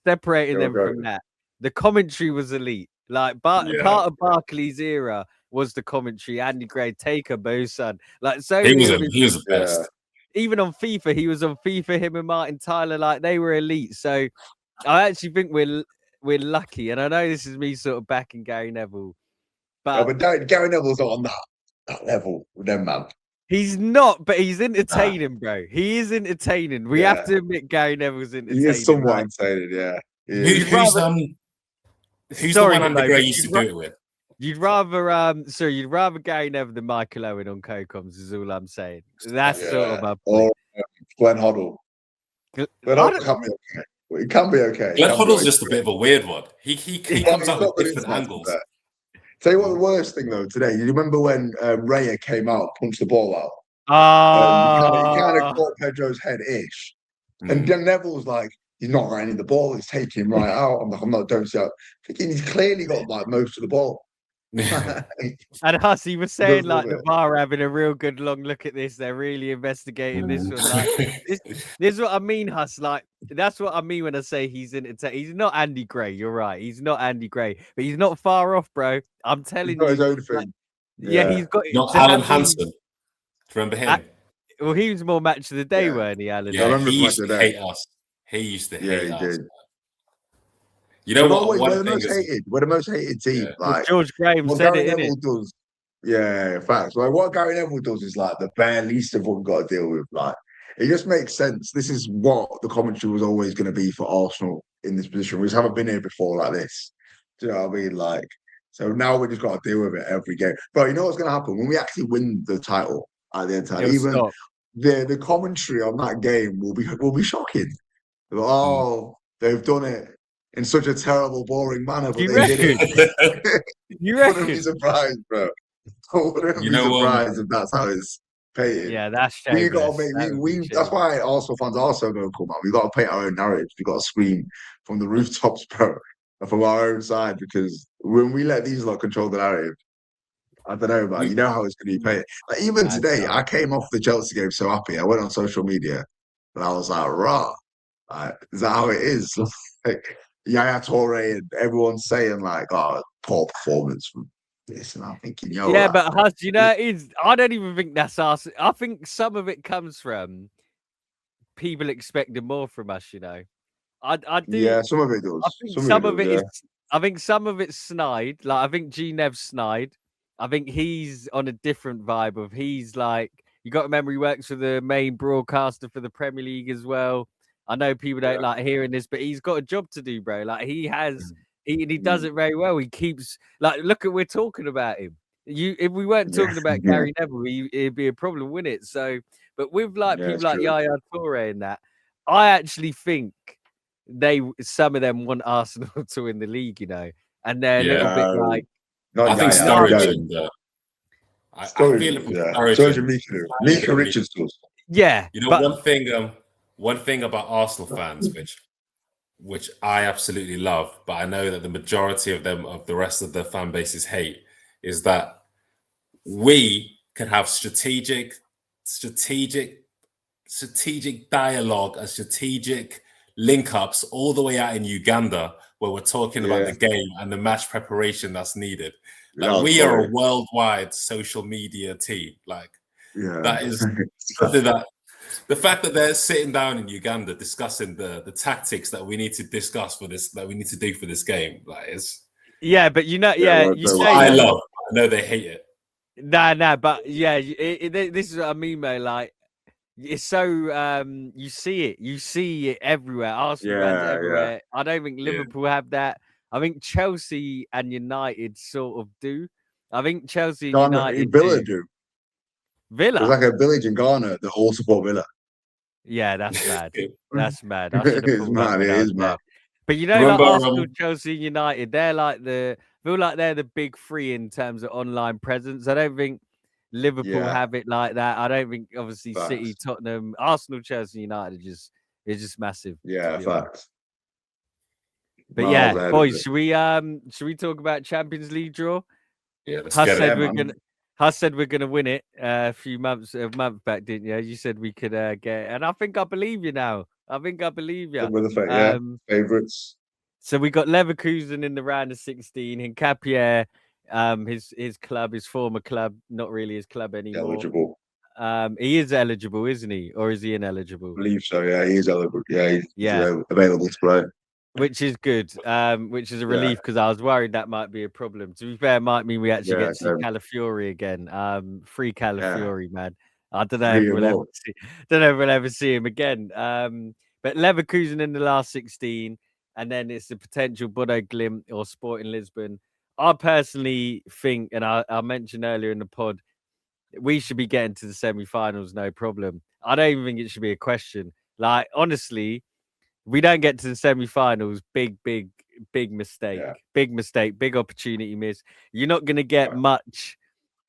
separating them from that. The commentary was elite. Like, part of Barkley's era was the commentary. Andy Gray, Taker, Bosan. Like, so he was the best. Even on FIFA, he was on FIFA. Him and Martin Tyler, like they were elite. So, I actually think we're lucky. And I know this is me sort of backing Gary Neville, but Gary Neville's not on that level with them, man. He's not, but he's entertaining, bro. He is entertaining. We have to admit Gary Neville's entertaining. He is somewhat entertaining, yeah. Who's the one Andy Gray used to do it with? You'd rather Gary Neville than Michael Owen on Co-Coms, is all I'm saying. That's sort of my point. Or Glenn Hoddle. Glenn Hoddle can be okay. It can be okay. Glenn Hoddle's just a bit of a weird one. He comes out with different angles. Tell you what, the worst thing though today. You remember when Raya came out, punched the ball out? He kind of caught Pedro's head ish, and then Neville's like, he's not running the ball. He's taking him right out. I'm not. Don't see. Thinking he's clearly got like most of the ball. And Huss, he was saying like the VAR having a real good long look at this. They're really investigating this one. Like, this is what I mean, Huss. Like that's what I mean when I say he's entertaining. He's not Andy Gray. You're right. He's not Andy Gray, but he's not far off, bro. I'm telling you. His own thing. Like, yeah, he's got. Not Alan Hansen. Remember him? Well, he was more match of the day, weren't he, Alan? Yeah, I remember he used to hate us. He used to hate us. Did. You know what? We're the most hated team. Yeah. Like George Graham said Gary it, Neville does. Yeah, facts. Like what Gary Neville does is like the bare least of what we've got to deal with. Like it just makes sense. This is what the commentary was always going to be for Arsenal in this position. We just haven't been here before like this. Do you know what I mean? Like, so now we just got to deal with it every game. But you know what's going to happen when we actually win the title at the end of time? Even the commentary on that game will be shocking. Oh, they've done it in such a terrible, boring manner, but they did it. You reckon? Wouldn't be surprised, bro. Wouldn't be surprised if that's how it's painted. Yeah, that's we got to make. That's why Arsenal fans are so vocal, man. We got to paint our own narratives. We got to scream from the rooftops, bro, from our own side. Because when we let these lot control the narrative, I don't know, man. You know how it's going to be paid. Like, even today, I came off the Chelsea game so happy. I went on social media and I was like, "Rah, is that how it is?" Like, Yaya Toure and everyone's saying like, "Oh, poor performance from this," and I'm thinking, "Yo, Yeah, but Huss, you know, I don't even think that's us. I think some of it comes from people expecting more from us. You know, I do. yeah, some of it I does. think Some of it some of does, it yeah. is. I think some of it's snide. Like I think G Nev snide. I think he's on a different vibe of he's like you got to remember he works for the main broadcaster for the Premier League as well. I know people don't like hearing this, but he's got a job to do, bro. Like he has he does it very well. He keeps like look at we're talking about him. If we weren't talking about Gary Neville, it'd be a problem, wouldn't it? So, but with like Yeah, people it's like true. Yaya Toure and that, I actually think some of them want Arsenal to win the league, you know, and they're a little bit like Not I think Yaya. Sturridge No. and I feel it Sturridge, from yeah. Sturridge Sturridge and and Mika Richards does. yeah, you know but one thing about Arsenal fans which I absolutely love, but I know that the majority of the rest of the fan bases hate, is that we can have strategic dialogue and strategic link ups all the way out in Uganda where we're talking about the game and the match preparation that's needed. Like we are a worldwide social media team. Like that is something that the fact that they're sitting down in Uganda discussing the tactics that we need to discuss for this, that we need to do for this game, like is yeah, but you know, yeah, you say I that. love. I know they hate it. Nah, but yeah, this is what I mean, mate. Like it's so you see it everywhere. Arsenal fans everywhere. I don't think Liverpool have that. I think Chelsea and United sort of do. I think Chelsea and United Villa do. do. There's Villa, like a village in Ghana that all support Villa. yeah, that's mad. That's mad. I should have It's pulled up mad. when It I was is there. mad. But you know, like Remember, Arsenal, Chelsea, United, they're like feel like they're the big three in terms of online presence. I don't think Liverpool have it like that. I don't think obviously City, Tottenham, Arsenal, Chelsea, United are just massive. Yeah, facts. But yeah, boys, should we talk about Champions League draw? Yeah, let's Huss get said it. we're gonna. Huss said we're gonna win it a month back, didn't you? You said we could get it, and I think I believe you now. I think I believe you. Favorites. So we got Leverkusen in the round of 16. Hincapié, his club, his former club, not really his club anymore. Eligible. He is eligible, isn't he? Or is he ineligible? I believe so. Yeah, he is eligible. Yeah, he's available to play. Which is good. Which is a relief because I was worried that might be a problem. To be fair, it might mean we actually get to see Calafiori again. Free Calafiori, man. I don't know if we'll ever see. Don't know if we'll ever see him again. But Leverkusen in the last 16, and then it's the potential Bodo Glimt or Sporting Lisbon. I personally think, and I mentioned earlier in the pod, we should be getting to the semi-finals, no problem. I don't even think it should be a question. Like honestly, we don't get to the semi-finals, big mistake. Big mistake, big opportunity miss. You're not going to get much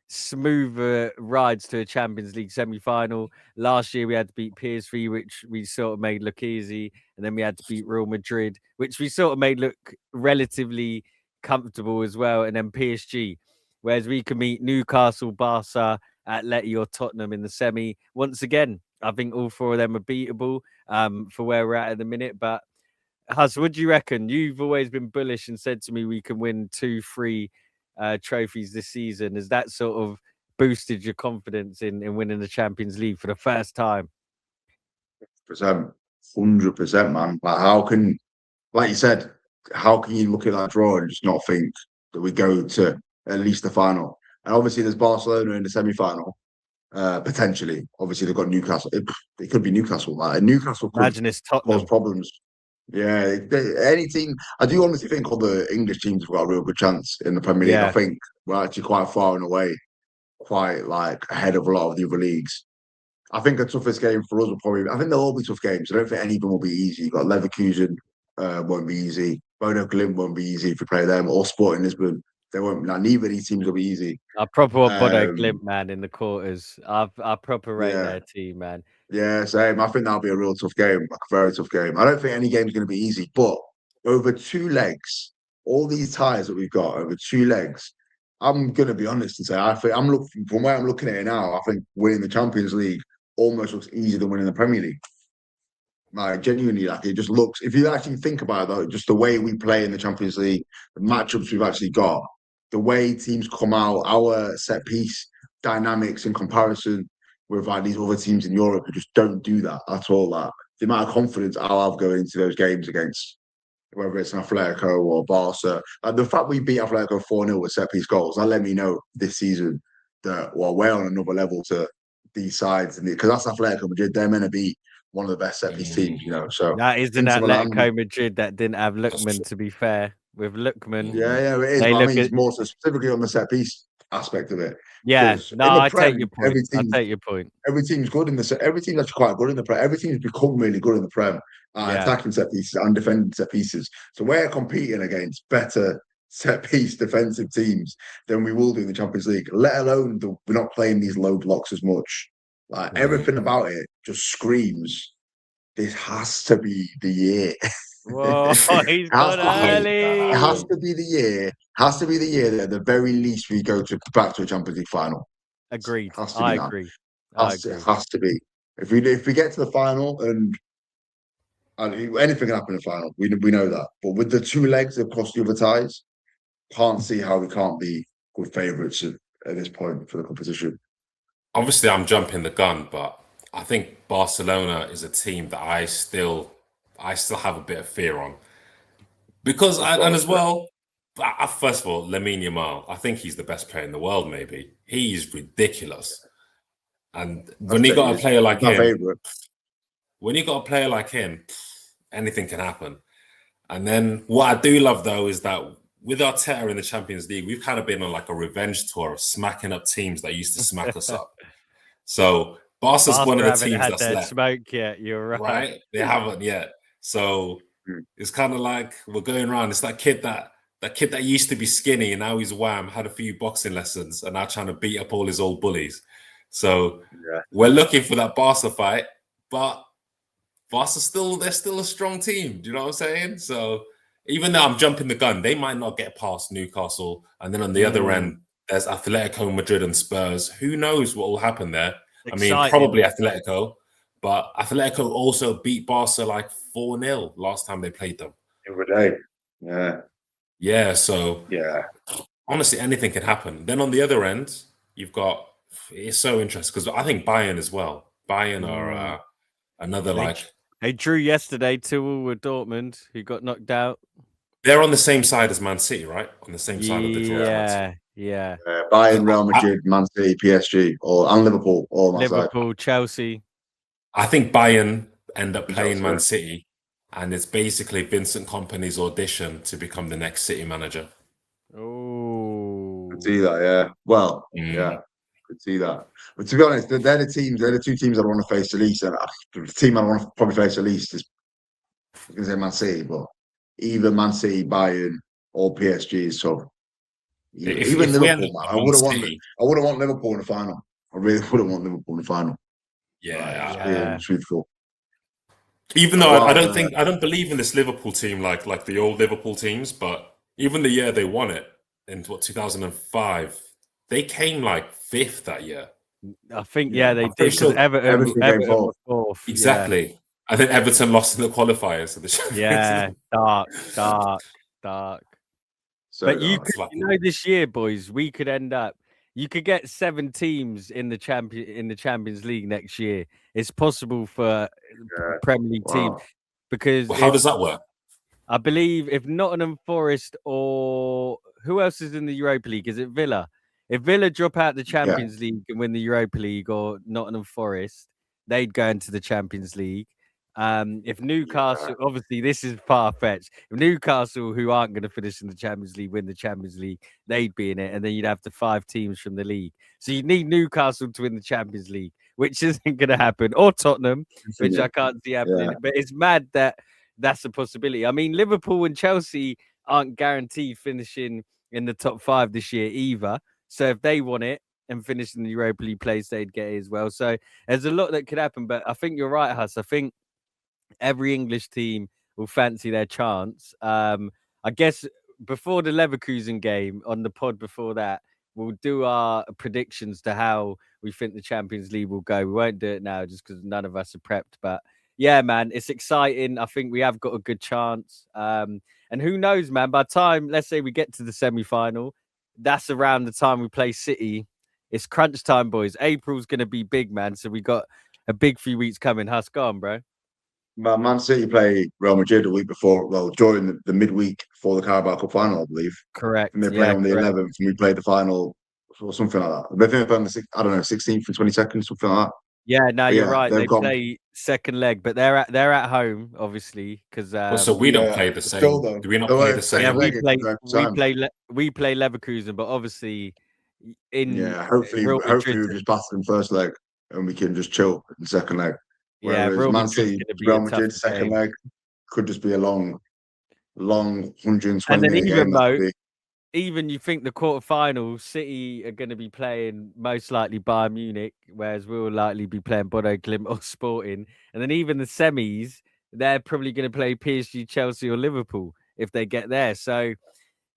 smoother rides to a Champions League semi-final. Last year we had to beat PSV, which we sort of made look easy, and then we had to beat Real Madrid, which we sort of made look relatively comfortable as well, and then PSG. Whereas we can meet Newcastle, Barca, Atleti, or Tottenham in the semi. Once again, I think all four of them are beatable for where we're at the minute. But Huss, what do you reckon? You've always been bullish and said to me we can win 2-3 trophies this season. Has that sort of boosted your confidence in winning the Champions League for the first time? 100%, man. Like you said, how can you look at that draw and just not think that we go to at least the final? And obviously, there's Barcelona in the semi-final. Potentially, obviously they've got Newcastle. It could be Newcastle. Newcastle could cause problems. Yeah, any team. I do honestly think all the English teams have got a real good chance in the Premier League. I think we're actually quite far and away, quite like ahead of a lot of the other leagues. I think the toughest game for us will probably. I think they'll all be tough games. I don't think any of them will be easy. You've got Leverkusen, won't be easy. Bodo Glimt won't be easy if you play them, or Sporting Lisbon. They won't. Neither of these teams will be easy. I proper want Bodo Glimt, man, in the quarters. I proper rate their team, man. Yeah, same. I think that'll be a real tough game, like a very tough game. I don't think any game's going to be easy, but over 2 legs, all these ties that we've got over 2 legs, I'm gonna be honest and say I think I'm looking from where I'm looking at it now. I think winning the Champions League almost looks easier than winning the Premier League. Like genuinely, like it just looks. If you actually think about it, though, just the way we play in the Champions League, the matchups we've actually got, the way teams come out, our set piece dynamics in comparison with like these other teams in Europe who just don't do that at all. That the amount of confidence I'll have going into those games against whether it's an Atletico or Barca, the fact we beat Atletico 4-0 with set piece goals, that let me know this season that we're on another level to these sides, because that's Atletico Madrid. They're meant to be one of the best set piece teams, So that is an Inter Milan, Atletico Madrid that didn't have Lookman. To be fair, with Lookman, yeah, it is. they But I look mean, at more so specifically on the set piece aspect of it. yeah. Because No, in the I Prem, take your point. I take your point. every team's good in the. Every team's actually quite good in the Prem. Every team's become really good in the Prem, Yeah. attacking set pieces and defending set pieces. So we're competing against better set piece defensive teams than we will do in the Champions League. Let alone we're not playing these low blocks as much. Like everything about it just screams. This has to be the year. Whoa, he's gone early. It has to be the year. Has to be the year that at the very least we go back to a Champions League final. Agreed. Has to be I that. agree. It has to be. If we get to the final and anything can happen in the final, we know that. But with the two legs across the other ties, can't see how we can't be good favourites at this point for the competition. Obviously, I'm jumping the gun, but I think Barcelona is a team that I still have a bit of fear on because first of all, Lamine Yamal, I think he's the best player in the world. Maybe he's ridiculous, and when you got a player like him, anything can happen. And then what I do love though is that with Arteta in the Champions League, we've kind of been on like a revenge tour of smacking up teams that used to smack us up. So Barca's one of the teams that's left. Smoke yet? You're right. They haven't yet. So it's kind of like we're going around. It's that kid that used to be skinny and now he's wham, had a few boxing lessons and now trying to beat up all his old bullies. So we're looking for that Barca fight, but Barca they're still a strong team. Do you know what I'm saying? So even though I'm jumping the gun, they might not get past Newcastle. And then on the other end, there's Atletico Madrid and Spurs. Who knows what will happen there? Exciting. I mean, probably Atletico, but Atletico also beat Barca like 4-0 last time they played them. Every day. Yeah. Yeah. So honestly, anything can happen. Then on the other end, you've got, it's so interesting because I think Bayern as well. Bayern are another They drew yesterday 2-2 with Dortmund, who got knocked out. They're on the same side as Man City, right? On the same side of the draw. Yeah. Bayern, Real Madrid, Man City, PSG, and Liverpool, all on Liverpool, Chelsea. I think Bayern end up playing Man City, and it's basically Vincent Kompany's audition to become the next City manager. Oh, could see that. Yeah. Well, yeah. Could see that. But to be honest, they're the two teams I want to face the least. And the team I want to probably face the least is going to say Man City, but either Man City, Bayern, or PSG is tough. Even Liverpool, I wouldn't want Liverpool in the final. I really wouldn't want Liverpool in the final. Yeah. Truthful. Even though I don't believe in this Liverpool team like the old Liverpool teams, but even the year they won it in 2005. They came like 5th that year. I think, they did. Because Everton were 4th. Exactly. Yeah. I think Everton lost in the qualifiers of the Champions League. Dark. So but you this year, boys, we could end up. You could get 7 teams in the Champions League next year. It's possible for Premier League teams because how does that work? I believe if Nottingham Forest or who else is in the Europa League? Is it Villa? If Villa drop out the Champions League and win the Europa League, or Nottingham Forest, they'd go into the Champions League. If Newcastle, obviously this is far-fetched. If Newcastle, who aren't going to finish in the Champions League, win the Champions League, they'd be in it, and then you'd have the 5 teams from the league. So you need Newcastle to win the Champions League, which isn't going to happen, or Tottenham, which I can't see happening. But it's mad that that's a possibility. I mean, Liverpool and Chelsea aren't guaranteed finishing in the top 5 this year either. So if they won it and finished in the Europa League place, they'd get it as well. So there's a lot that could happen. But I think you're right, Huss. I think every English team will fancy their chance. I guess before the Leverkusen game on the pod before that, we'll do our predictions to how we think the Champions League will go. We won't do it now just because none of us are prepped. But yeah, man, it's exciting. I think we have got a good chance. And who knows, man? By the time, let's say we get to the semi-final, that's around the time we play City. It's crunch time, boys. April's going to be big, man. So we got a big few weeks coming. Huss, go on, bro. Man City play Real Madrid the week before, well, during the midweek before the Carabao Cup final, I believe. Correct. And they play on the 11th, and we play the final or something like that. They think on the 16th and 22nd, something like that. Yeah, no, you're right. They got... play second leg, but they're at home, obviously, because so we don't play the same. Do we not play the same? Yeah, we play Leverkusen, but obviously hopefully we just pass them first leg and we can just chill in the second leg. Whereas Man City, Real Madrid second leg could just be a long 120 minute game. Even you think the quarterfinals, City are going to be playing most likely Bayern Munich, whereas we'll likely be playing Bodo Glimt or Sporting. And then even the semis, they're probably going to play PSG, Chelsea or Liverpool if they get there. So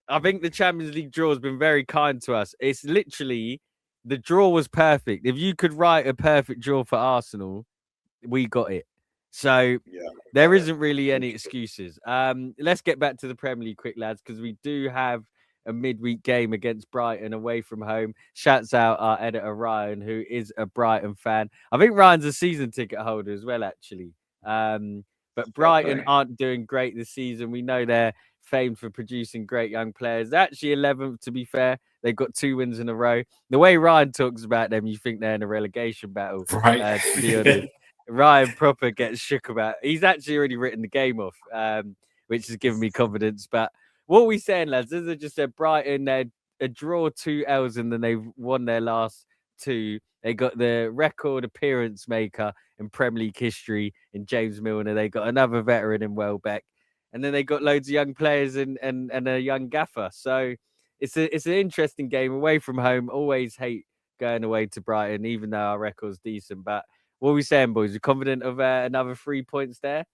I think the Champions League draw has been very kind to us. It's literally, the draw was perfect. If you could write a perfect draw for Arsenal, we got it. So there isn't really any excuses. Let's get back to the Premier League quick, lads, because we do have a midweek game against Brighton away from home. Shouts out our editor Ryan, who is a Brighton fan. I think Ryan's a season ticket holder as well, actually. But Brighton aren't doing great this season. We know they're famed for producing great young players. They're actually 11th, to be fair. They've got 2 wins in a row. The way Ryan talks about them, you think they're in a relegation battle. Right. To be honest. Ryan proper gets shook about. He's actually already written the game off, which has given me confidence. But what are we saying, lads? As I just said, Brighton, they're a draw 2 L's and then they've won their last 2. They got the record appearance maker in Premier League history in James Milner. They got another veteran in Welbeck. And then they got loads of young players and a young gaffer. So it's an interesting game away from home. Always hate going away to Brighton, even though our record's decent. But what are we saying, boys? You're confident of another 3 points there?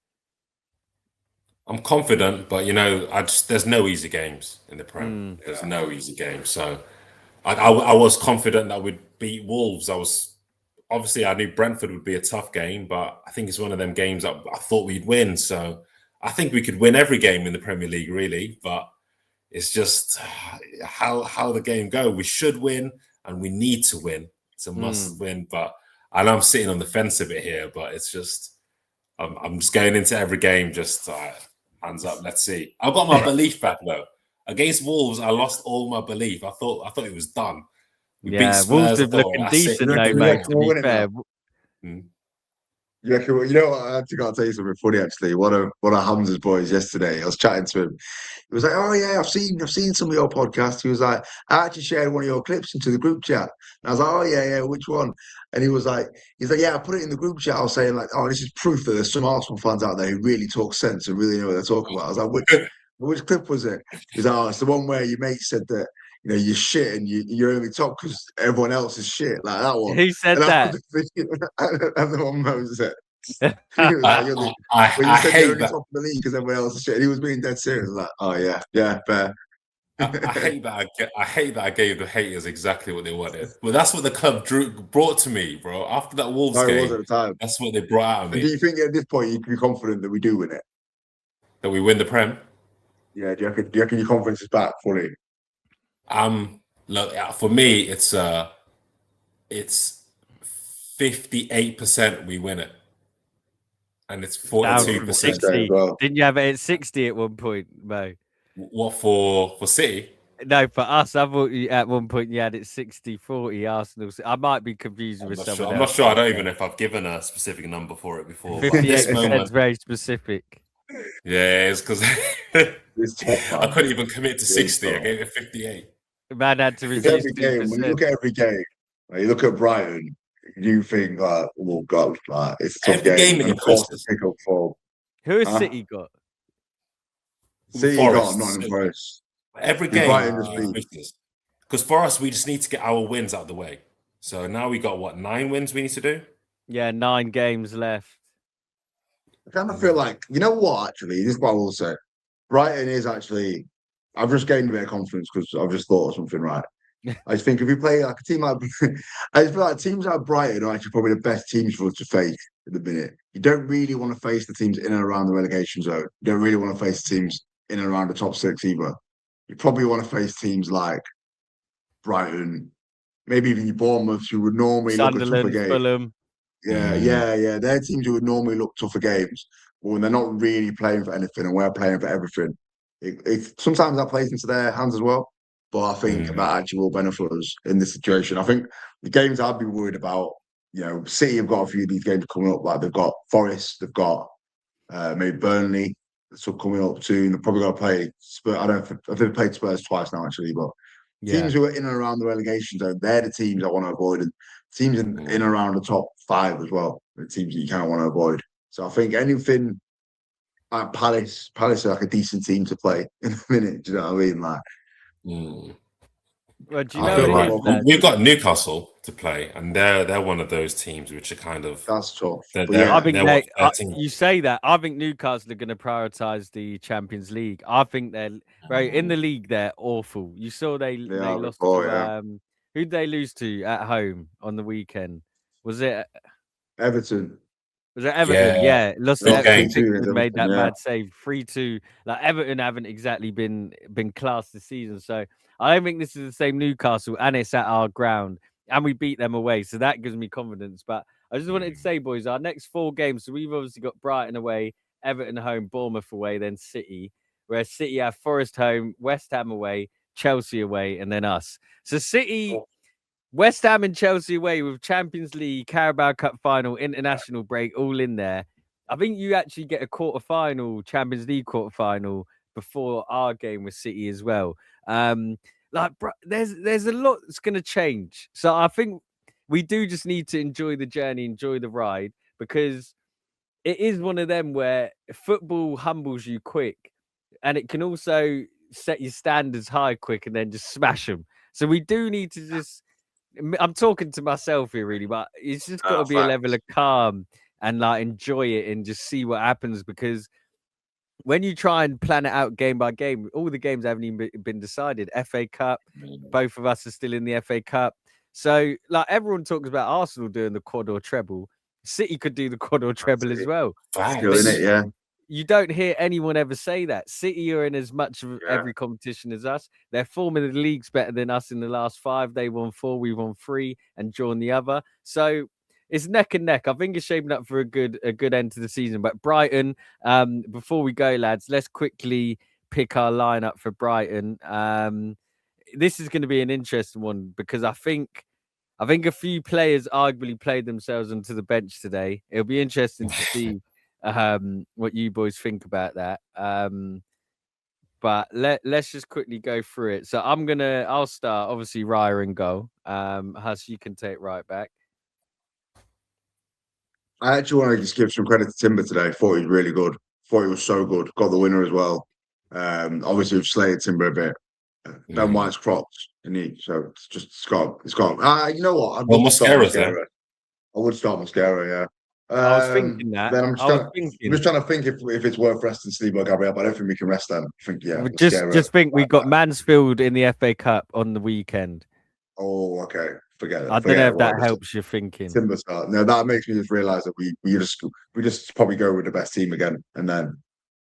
I'm confident, but there's no easy games in the Prem. There's no easy games. So I was confident that we'd beat Wolves. I knew Brentford would be a tough game, but I think it's one of them games that I thought we'd win. So I think we could win every game in the Premier League, really. But it's just how the game go. We should win, and we need to win. It's a must win. But I know I'm sitting on the fence a bit here, but it's just I'm just going into every game just hands up. Let's see. I've got my belief back though. Against Wolves, I lost all my belief. I thought it was done. We beat Spurs. Wolves are looking decent though, mate. To be fair. You know what? I actually got to tell you something funny. Actually, one of Hamza's boys yesterday, I was chatting to him. He was like, "Oh yeah, I've seen some of your podcasts." He was like, "I actually shared one of your clips into the group chat." And I was like, "Oh yeah, which one?" And he's like, "Yeah, I put it in the group chat." I was saying like, "Oh, this is proof that there's some Arsenal fans out there who really talk sense and really know what they're talking about." I was like, "Which clip was it?" He's like, "Oh, it's the one where your mate said that." You're shit and you're only top because everyone else is shit. Like that one. Who said that? And the one Moses said. I hate that. Top of the league because everyone else is shit. He was being dead serious. Like, oh yeah, fair. I hate that. I hate that I gave the haters exactly what they wanted. But that's what the club brought to me, bro. After that Wolves game, was at the time. That's what they brought out of me. And do you think at this point you can be confident that we do win it? That we win the Prem? Yeah. Do you reckon your confidence is back fully? Look, for me, it's 58% we win it, and it's 42%. Well. Didn't you have it at 60 at one point, Mo? What for City? No, for us, I thought at one point you had it 60-40 Arsenal. I might be confusing with someone else. I'm not sure. I don't even know if I've given a specific number for it before. 58% is very specific. Yeah, it's because I couldn't even commit to 60. I gave it 58. Man had to reduce every game. When you look at every game, you look at Brighton, you think like, oh god, like it's a tough game. And of course, to pick up for who has City got? City got Nottingham Forest. Every game, because for us, we just need to get our wins out of the way. So now we got 9 wins we need to do. Yeah, 9 games left. I kind of feel like, you know what? Actually, this is what I will say. Brighton is actually. I've just gained a bit of confidence because I've just thought of something, right? I just think if we play like a team like, I just feel like teams like Brighton are actually probably the best teams for us to face at the minute. You don't really want to face the teams in and around the relegation zone. You don't really want to face teams in and around the top six either. You probably want to face teams like Brighton, maybe even your Bournemouth, who would normally look a tougher Sunderland, game. Fulham. Yeah. They're teams who would normally look tougher games, but when they're not really playing for anything and we're playing for everything, sometimes that plays into their hands as well. But I think that actually will benefit us in this situation. I think the games I'd be worried about, City have got a few of these games coming up. Like they've got Forest, they've got maybe Burnley, so coming up soon. They're probably going to play Spurs. I think they've played Spurs twice now, actually, but. Yeah. Teams who are in and around the relegation zone, they're the teams I want to avoid. And teams in and around the top 5 as well, the teams that you kind of want to avoid. So I think anything like Palace are like a decent team to play in a minute. Do you know what I mean? Like, well, do you I know feel what like we've got Newcastle to play, and they're one of those teams which are kind of that's tough. I think you say that. I think Newcastle are going to prioritise the Champions League. I think they're in the league. They're awful. You saw they lost to who'd they lose to at home on the weekend? Was it Everton? Was it Everton? Yeah. Lost to Everton. Made that mad save 3-2. Like Everton haven't exactly been classed this season, so I don't think this is the same Newcastle, and it's at our ground, and we beat them away, so that gives me confidence. But I just wanted to say, boys, our next 4 games, so we've obviously got Brighton away, Everton home, Bournemouth away, then City, whereas City have Forest home, West Ham away, Chelsea away, and then us. So City, West Ham and Chelsea away with Champions League, Carabao Cup final, international break, all in there. I think you actually get a quarterfinal, Champions League quarterfinal before our game with City as well. There's a lot that's going to change. So I think we do just need to enjoy the journey, enjoy the ride, because it is one of them where football humbles you quick, and it can also set your standards high quick and then just smash them. So we do need to just. I'm talking to myself here, really, but it's just got to be a level of calm and like enjoy it and just see what happens, because when you try and plan it out game by game, all the games haven't even been decided. FA Cup, both of us are still in the FA Cup. So, like, everyone talks about Arsenal doing the quad or treble. City could do the quad or treble as well. Still in it, yeah. You don't hear anyone ever say that. City are in as much of every competition as us. Their form in the league's better than us in the last 5. They won 4, we won 3, and drawn the other. So it's neck and neck. I think it's shaping up for a good end to the season. But Brighton, before we go, lads, let's quickly pick our lineup for Brighton. This is going to be an interesting one, because I think a few players arguably played themselves onto the bench today. It'll be interesting to see what you boys think about that. But let's just quickly go through it. So I'll start, obviously, Raya in goal. Huss, you can take right back. I actually want to just give some credit to Timber today. Thought he was really good. Thought he was so good. Got the winner as well. Obviously we've slated Timber a bit. Ben White's crops, so it's got. You know what? I would start Mascara, yeah. I was thinking that. Then I'm just trying to think if it's worth resting Saliba or Gabriel, but I don't think we can rest them. I think, just think we got Mansfield in the FA Cup on the weekend. Oh, okay. Forget it. I don't know if that helps your thinking. Timber start. No, that makes me just realise that we just probably go with the best team again and then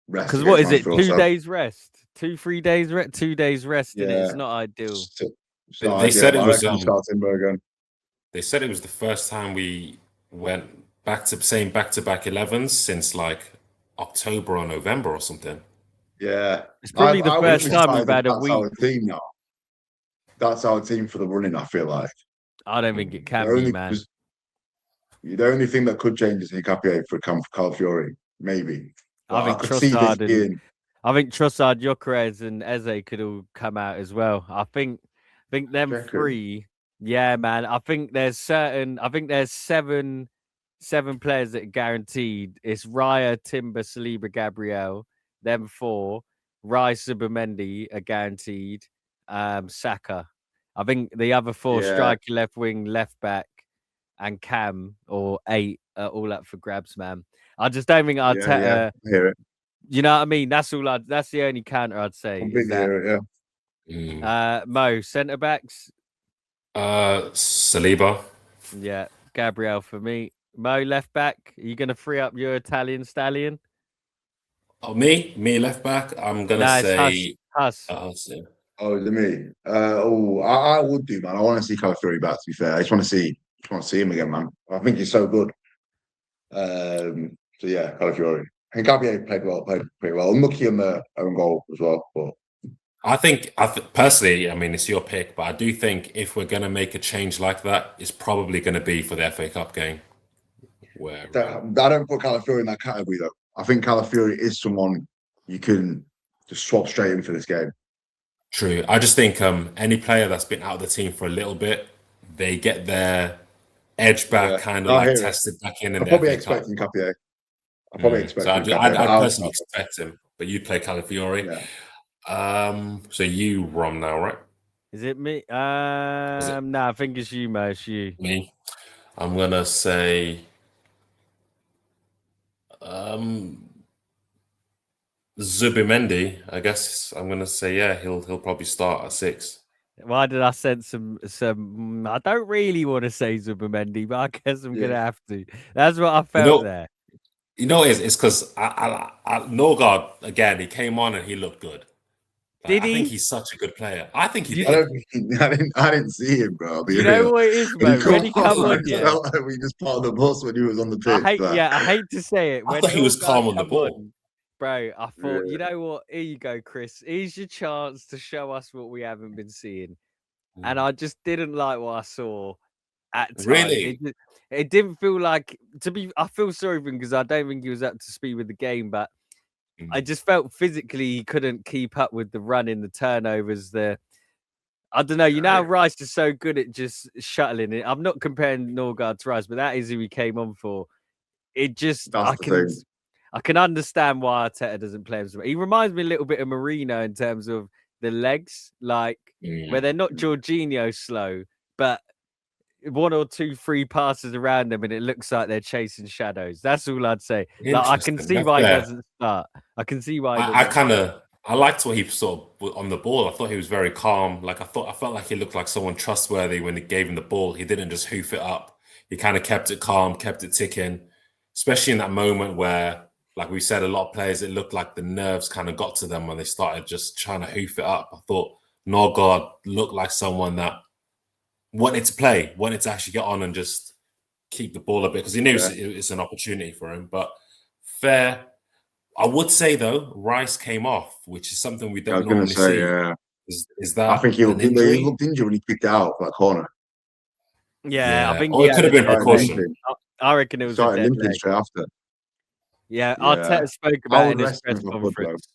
rest. Because what is it? 2 days rest, 3 days rest, 2 days rest, and it's not ideal. They said it was Timber again. They said it was the first time we went back to 11s since like October or November or something. Yeah, it's probably the first time we've had a week. Our team now. That's our team for the running, I feel like. I don't think it can be, man. The only thing that could change is Hincapié for Calafiori, maybe. I think Trossard, Gyökeres, and Eze could all come out as well. I think them 3. Yeah, man. I think there's 7 players that are guaranteed. It's Raya, Timber, Saliba, Gabriel. Them 4. Rice, Subamendi are guaranteed. Saka. I think the other 4, striker, left wing, left back, and Cam or 8 are all up for grabs, man. I just don't think Arteta. I hear it. You know what I mean? That's all. That's the only counter I'd say. Completely hear it, Mo, centre backs. Saliba. Yeah, Gabriel for me. Mo left back. Are you going to free up your Italian stallion? Oh, me left back. I'm gonna No, it's say. Huss. Yeah. Oh, is it me? I would do, man. I want to see Calafiori back. To be fair, I just want to see him again, man. I think he's so good. So yeah, Calafiori. And Gabriel played pretty well. Unlucky on the own goal as well, but I think personally, I mean, it's your pick, but I do think if we're gonna make a change like that, it's probably gonna be for the FA Cup game. Where I don't put Calafiori in that category though. I think Calafiori is someone you can just swap straight in for this game. True. I just think any player that's been out of the team for a little bit, they get their edge back, kind of I like hear it. tested back in I'm the probably FA Cup. expecting Capier. I'm probably So expecting Capier. I'd personally expect him, but you play Calafiori. Yeah. So you Rom now, right? Is it me? Is it No, I think it's you, Mo. It's you. me? I'm gonna say Zubimendi. I guess I'm gonna say he'll probably start at 6. Why did I sense some? I don't really want to say Zubimendi, but I guess I'm gonna have to. That's what I felt there. You know, it's because Norgard again. He came on and he looked good. Did I he? think he's such a good player. I think he did. I didn't see him, bro. You know what it is, man? When he come on, felt like we just part of the bus when he was on the pitch. I hate to say it. I thought he was calm on the ball. Bro, I thought, you know what? Here you go, Chris. Here's your chance to show us what we haven't been seeing. And I just didn't like what I saw at times. Really? It didn't feel like I feel sorry for him because I don't think he was up to speed with the game, but I just felt physically he couldn't keep up with the running, the turnovers, I don't know. You know, Rice is so good at just shuttling it. I'm not comparing Norgard to Rice, but that is who he came on for. It just I can understand why Arteta doesn't play him. He reminds me a little bit of Marino in terms of the legs, like where they're not Jorginho slow, but 1 or 2 free passes around them, and it looks like they're chasing shadows. That's all I'd say. Like, I can see why he doesn't start. I can see why. I liked what he sort of on the ball. I thought he was very calm. Like I felt like he looked like someone trustworthy when he gave him the ball. He didn't just hoof it up. He kind of kept it calm, kept it ticking. Especially in that moment where, like we said, a lot of players, it looked like the nerves kind of got to them when they started just trying to hoof it up. I thought Norgard looked like someone that wanted to play, wanted to actually get on and just keep the ball a bit because he knew it's an opportunity for him. But fair. I would say though, Rice came off, which is something we don't normally see. Yeah. Is that? I think he looked injured when he kicked it out that corner. Yeah, I think it could have been precaution. I reckon it was a dead leg. Straight after. Yeah, Arteta spoke about it in his press conference.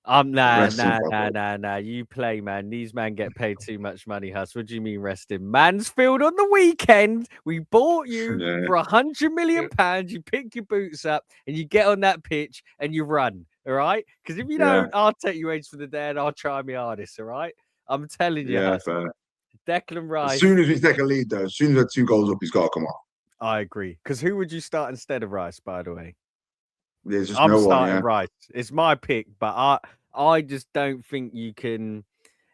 Nah. You play, man. These men get paid too much money, Huss. What do you mean resting? Mansfield on the weekend. We bought you for £100 million. You pick your boots up and you get on that pitch and you run. All right? Because if you don't, I'll take you age for the day and I'll try my hardest. All right? I'm telling you, Huss. Fair. Declan Rice. As soon as we take a lead, though, as soon as we're 2 goals up, he's got to come on. I agree. Because who would you start instead of Rice, by the way? There's just I'm starting Rice. It's my pick, but I just don't think you can.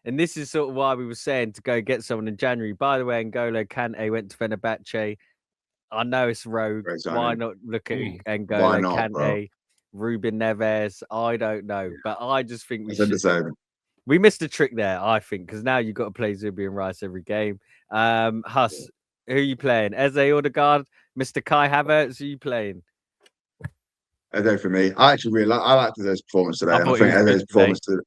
And this is sort of why we were saying to go get someone in January. By the way, N'Golo Kante went to Fenerbahce. I know it's rogue. Why not look at N'Golo Kante, Ruben Neves? I don't know, but I just think we missed a trick there. I think because now you've got to play Zubi and Rice every game. Huss, who are you playing? Eze Odegaard, Mr. Kai Havertz. Who are you playing? Eze for me. I liked Eze's performance today. I think Eze's performance today.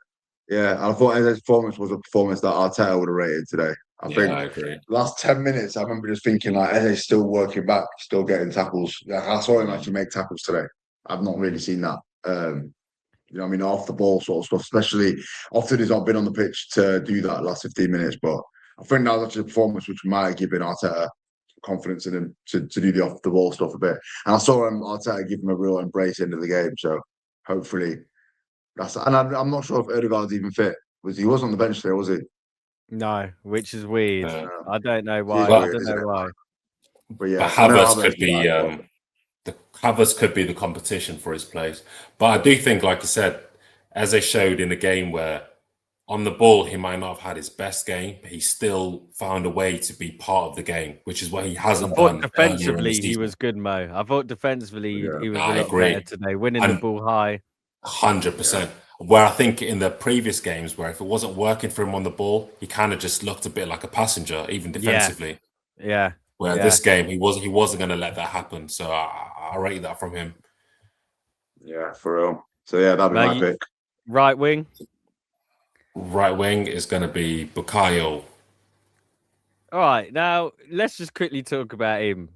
Yeah, I thought Eze's performance was a performance that Arteta would have rated today. I agree. Last 10 minutes, I remember just thinking like Eze's still working back, still getting tackles. I saw him actually make tackles today. I've not really seen that. You know what I mean? Off the ball sort of stuff, especially often he's not been on the pitch to do that last 15 minutes. But I think that was actually a performance which might have given Arteta confidence in him to do the off the ball stuff a bit. And I saw Arteta give him a real embrace into the game. So hopefully that's. And I'm not sure if Odegaard's even fit. He was on the bench there, was he? No, which is weird. I don't know why. I don't know why. But yeah, Havertz could be Havertz could be the competition for his place. But I do think, like you said, as they showed in a game where on the ball, he might not have had his best game, but he still found a way to be part of the game, which is what he I hasn't thought done earlier in the defensively he season. was good, Mo. I thought defensively Yeah. he was a I lot better agree. today, winning the And ball high. 100%. Where I think in the previous games, where if it wasn't working for him on the ball, he kind of just looked a bit like a passenger, even defensively. Yeah. Where this game, he wasn't going to let that happen. So I rate that from him. Yeah, for real. So yeah, that'd be my pick. Right wing. Right wing is going to be Bukayo. All right, now let's just quickly talk about him.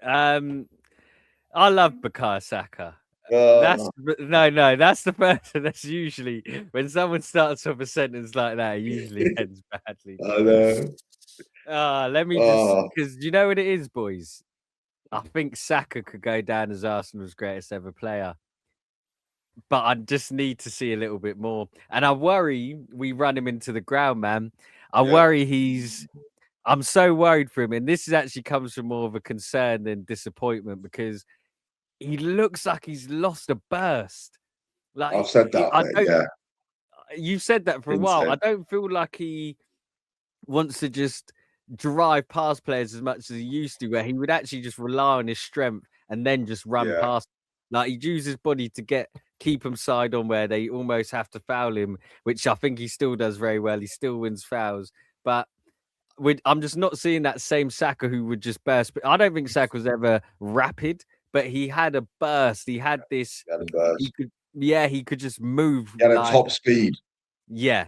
I love Bukayo Saka. That's the person that's usually when someone starts off a sentence like that, it usually ends badly. I know. Let me just because you know what it is, boys. I think Saka could go down as Arsenal's greatest ever player. But I just need to see a little bit more. And I worry we run him into the ground, man. I worry I'm so worried for him. And this actually comes from more of a concern than disappointment because he looks like he's lost a burst. Like I've said that, You've said that for a while. I don't feel like he wants to just drive past players as much as he used to, where he would actually just rely on his strength and then just run past. Like he'd use his body to keep him side on where they almost have to foul him, which I think he still does very well. He still wins fouls, but I'm just not seeing that same Saka who would just burst. But I don't think Saka was ever rapid, but he had a burst. He had this. He had a burst. He could just move. He had a top speed. Yeah.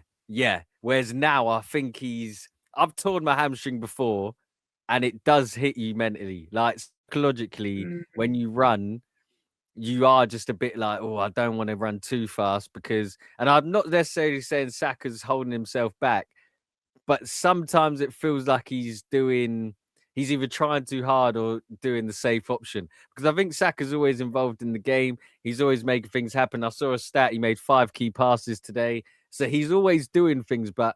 Whereas now I think I've torn my hamstring before, and it does hit you mentally. Like psychologically, when you run, you are just a bit like, oh, I don't want to run too fast and I'm not necessarily saying Saka's holding himself back, but sometimes it feels like he's either trying too hard or doing the safe option. Because I think Saka's always involved in the game. He's always making things happen. I saw a stat, he made 5 key passes today. So he's always doing things, but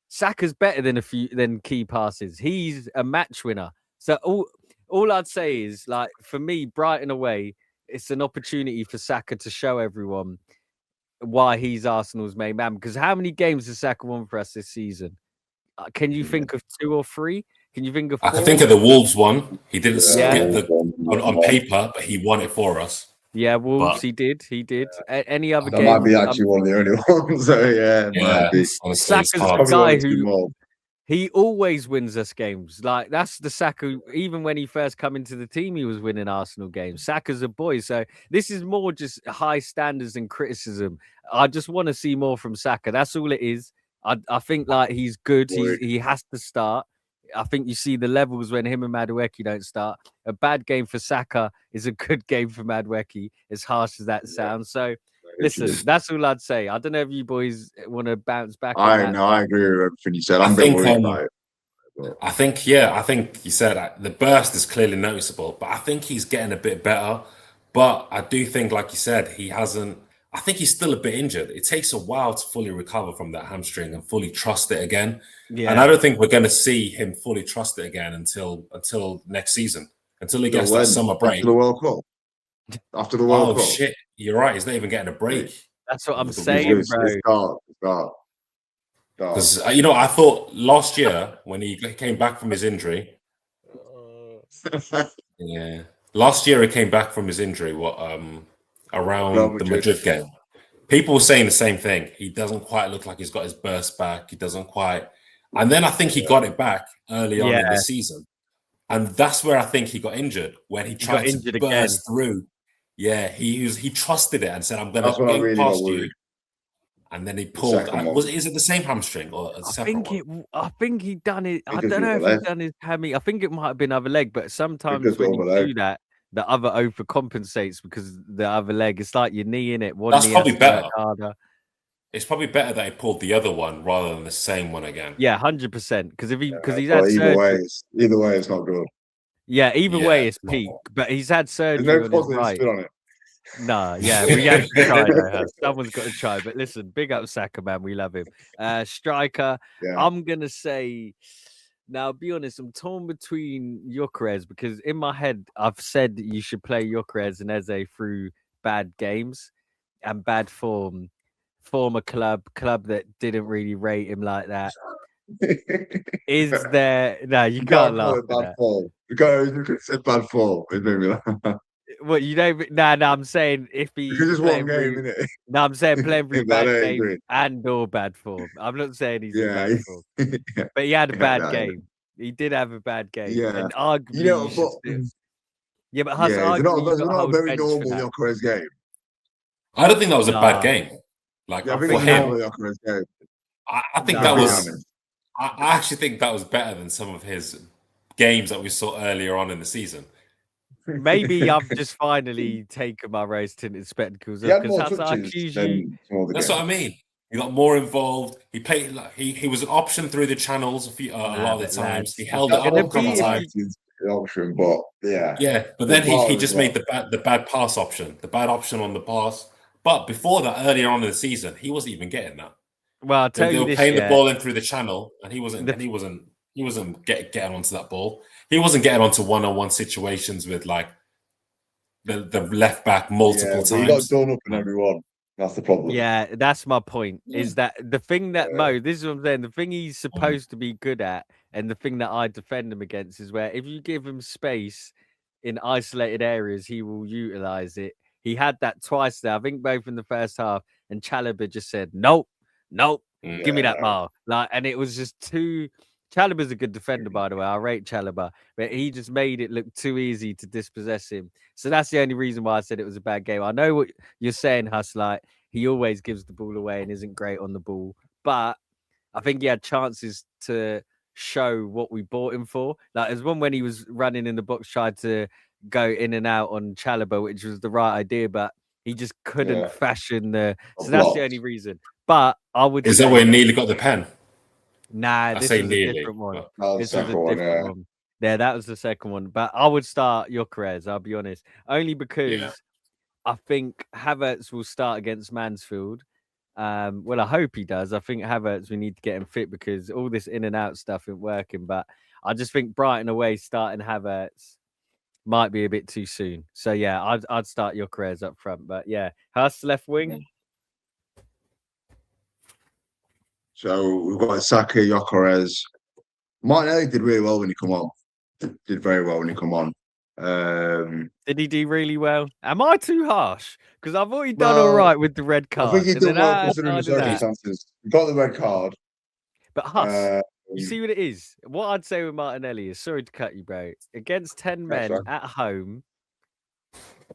Saka's better than key passes. He's a match winner. So all I'd say is, like, for me, Brighton away, it's an opportunity for Saka to show everyone why he's Arsenal's main man. Because how many games has Saka won for us this season? Can you think of 2 or 3? Can you think of 4? I can think of the Wolves one. He didn't get on paper, but he won it for us. Yeah, Wolves, he did. Any other that game? That might be actually one of the only ones. So it might be. Saka's a guy who he always wins us games. Like that's the Saka. Even when he first come into the team, he was winning Arsenal games. Saka's a boy. So this is more just high standards and criticism. I just want to see more from Saka. That's all it is. I think like he's good. He has to start. I think you see the levels when him and Madueke don't start. A bad game for Saka is a good game for Madueke, as harsh as that sounds. So, listen, that's all I'd say. I don't know if you boys want to bounce back. I agree with everything you said. I'm a bit worried about it. I think you said the burst is clearly noticeable, but I think he's getting a bit better. But I do think, like you said, he hasn't. I think he's still a bit injured. It takes a while to fully recover from that hamstring and fully trust it again. Yeah. And I don't think we're going to see him fully trust it again until next season, until he gets that summer break. After the World Cup. After the World Cup. Oh, shit. You're right. He's not even getting a break. That's what I'm saying, bro. Because, I thought last year when he came back from his injury. Last year he came back from his injury, around the Madrid game. People were saying the same thing. He doesn't quite look like he's got his burst back. He doesn't quite. And then I think he got it back early on in the season. And that's where I think he got injured, when he tried to burst through. Yeah, he trusted it and said, I'm going to go past you. And then he pulled. Is it the same hamstring or a separate one? I think he done it. I don't know if he done his hammy. I think it might have been other leg, but sometimes when you do that, the other overcompensates because the other leg. It's like your knee in it. That's probably better. It's probably better that he pulled the other one rather than the same one again. Yeah, 100%. Because he's had surgery. Either way, it's not good. Yeah, either way, it's peak. But he's had surgery. There's no positive spin on it. No, yeah, we have to try. Someone's got to try. But listen, big up Saka, man. We love him. Striker. I'm gonna say. Now, I'll be honest, I'm torn between Gyökeres because in my head, I've said that you should play Gyökeres and Eze through bad games and bad form former club that didn't really rate him like that. Is there? No, you can't laugh at that. Form. You can't say bad form. It made me laugh. What you know? No, I'm saying if he Because it's one game, through, isn't it? no, I'm saying playing through But I bad don't game agree. and or bad form. I'm not saying he's in Yeah, bad form, yeah, but he had a bad no, game. He did have a bad game, yeah. and arguably you should still. Yeah, but Huss, Yeah, it's arguably you got a not a whole very bench for normal that. Gyökeres game. I don't think that was a bad Nah. game. Like Yeah, I think for it's a him, normal Gyökeres game. I think Nah. that To be was. honest. I actually think that was better than some of his games that we saw earlier on in the season. Maybe I've just finally taken my rose-tinted spectacles He off had because more I touches accuse you. than some other That's games. what I mean. He got more involved. He played like he was an option through the channels a lot of the but times. lads, He if held you're it up gonna a couple be- of if times. The option, but yeah. Yeah, but The then he bar just as made the bad pass option, the bad option on the pass. But before that, earlier on in the season, he wasn't even getting that. Well, I'll They tell you were this, playing the yeah. ball in through the channel, and he wasn't getting onto that ball. He wasn't getting onto one-on-one situations with like the left back multiple But he got times. done up in everyone. That's the problem. Yeah, that's my point. Is that the thing that Yeah. Mo? This is what I'm saying. The thing he's supposed to be good at, and the thing that I defend him against is where if you give him space in isolated areas, he will utilize it. He had that twice there. I think both in the first half, and Chalobah just said, "Nope, nope, give me that ball." Like, and it was just too. Chalobah's a good defender, by the way. I rate Chalobah, but he just made it look too easy to dispossess him. So that's the only reason why I said it was a bad game. I know what you're saying, Huss. Like, he always gives the ball away and isn't great on the ball, but I think he had chances to show what we bought him for. Like, there's one when he was running in the box, tried to go in and out on Chalobah, which was the right idea, but he just couldn't fashion the. So that's the only reason. But I would. Is that where Neely got the pen? Nah, this was a different one. This was a different one. Yeah, that was the second one. But I would start Gyökeres, I'll be honest. Only because I think Havertz will start against Mansfield. Well, I hope he does. I think Havertz, we need to get him fit because all this in and out stuff isn't working. But I just think Brighton away starting Havertz might be a bit too soon. So yeah, I'd start Gyökeres up front. But yeah, Huss left wing. So we've got Saka, Gyökeres. Martinelli did really well when he come on. Did very well when he come on. Did he do really well? Am I too harsh? Because I've already done all right with the red card. I think he did well considering the circumstances. He got the red card. But Huss, you see what it is? What I'd say with Martinelli is, sorry to cut you, bro. Against 10 men at home,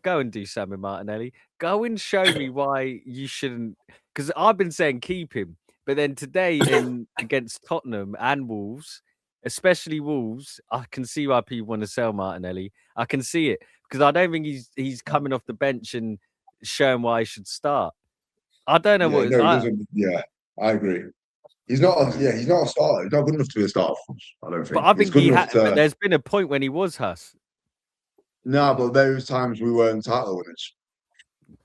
go and do something, Martinelli. Go and show me why you shouldn't. Because I've been saying keep him. But then today against Tottenham and Wolves, especially Wolves, I can see why people want to sell Martinelli. I can see it because I don't think he's coming off the bench and showing why he should start. I don't know what. No, he doesn't. Yeah, I agree. He's not. He's not a starter. He's not good enough to be a starter. I don't think. But I think he had. But there's been a point when he was Huss. No, but those times we weren't title winners.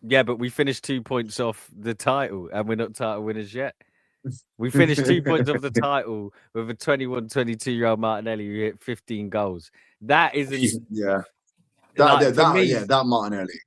Yeah, but we finished 2 points off the title, and we're not title winners yet. We finished 2 points off the title with a 21, 22-year-old Martinelli who hit 15 goals. That isn't. That Martinelli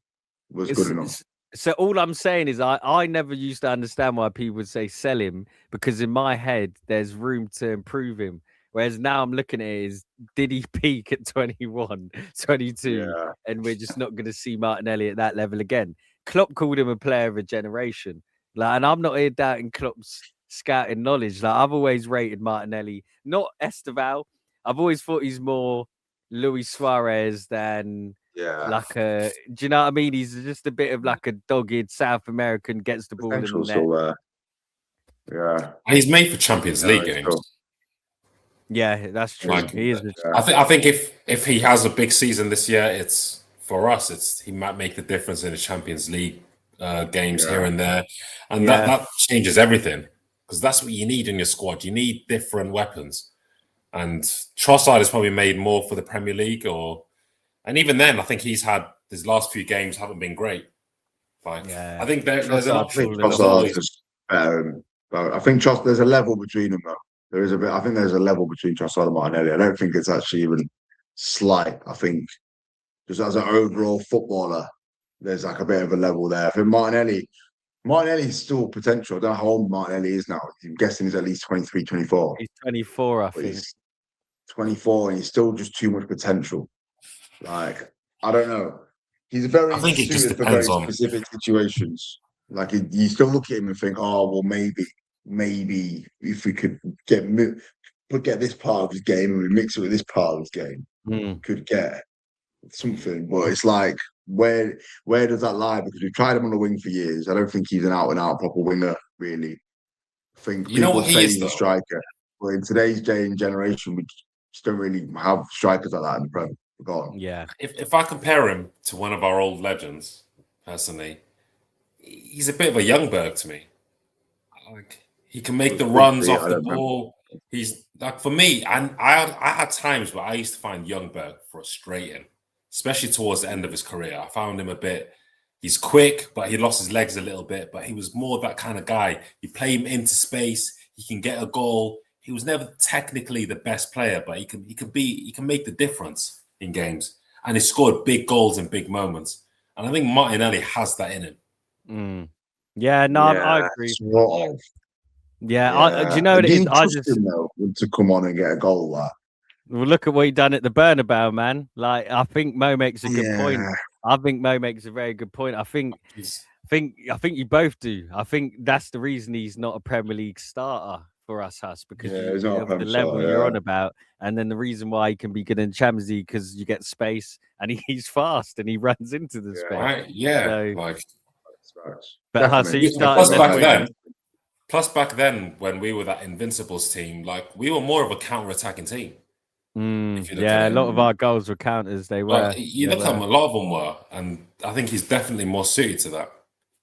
was good enough. So all I'm saying is I never used to understand why people would say sell him because in my head there's room to improve him. Whereas now I'm looking at it is, did he peak at 21, 22? Yeah. And we're just not going to see Martinelli at that level again. Klopp called him a player of a generation. Like, and I'm not here doubting Klopp's scouting knowledge. Like, I've always rated Martinelli, not Esteval. I've always thought he's more Luis Suarez than like a. Do you know what I mean? He's just a bit of like a dogged South American, gets the ball in the net. Yeah, he's made for Champions League games. Cool. Yeah, that's true. Like, he is. I think if he has a big season this year, it's for us. He might make the difference in the Champions League games here and there, and that changes everything because that's what you need in your squad. You need different weapons, and Trossard has probably made more for the Premier League, and even then, I think he's had his last few games haven't been great. Like, I think there's an option. I think there's a level between them though. There is a bit. I think there's a level between Trossard and Martinelli. I don't think it's actually even slight. I think just as an overall footballer, there's like a bit of a level there. I think Martinelli, Martinelli's still potential. I don't know how old Martinelli is now. I'm guessing he's at least 23, 24. He's 24, I But think. he's 24 and he's still just too much potential. Like, I don't know. He's very I think it just suited for very depends on. specific situations. Like, you still look at him and think, oh, well, maybe if we could get this part of his game and we mix it with this part of his game, could get something. But it's like, where does that lie? Because we've tried him on the wing for years. I don't think he's an out-and-out proper winger, really. I think You know people what he say is, he's a though? striker. But in today's day and generation, we just don't really have strikers like that in the Prem. Yeah. If I compare him to one of our old legends, personally, he's a bit of a Youngberg to me. Like, he can make the runs off the ball. He's like, for me, and I had times where I used to find Youngberg frustrating, especially towards the end of his career. I found him a bit. He's quick, but he lost his legs a little bit. But he was more that kind of guy. You play him into space, he can get a goal. He was never technically the best player, but he can make the difference in games. And he scored big goals in big moments. And I think Martinelli has that in him. Yeah, no, I agree. Sort of. Yeah. Do you know what it is? I just him though to come on and get a goal. Like, well, look at what he done at the Bernabeu, man. Like, I think Mo makes a good point. I think Mo makes a very good point. I think you both do. I think that's the reason he's not a Premier League starter for us, Huss, because of the level you're on about. And then the reason why he can be good in Champions League because you get space and he's fast and he runs into the space. Right? Yeah. But Huss, so you started Plus, back then, when we were that Invincibles team, like, we were more of a counter-attacking team. A lot of our goals were counters. They were. You look at them, a lot of them were, and I think he's definitely more suited to that.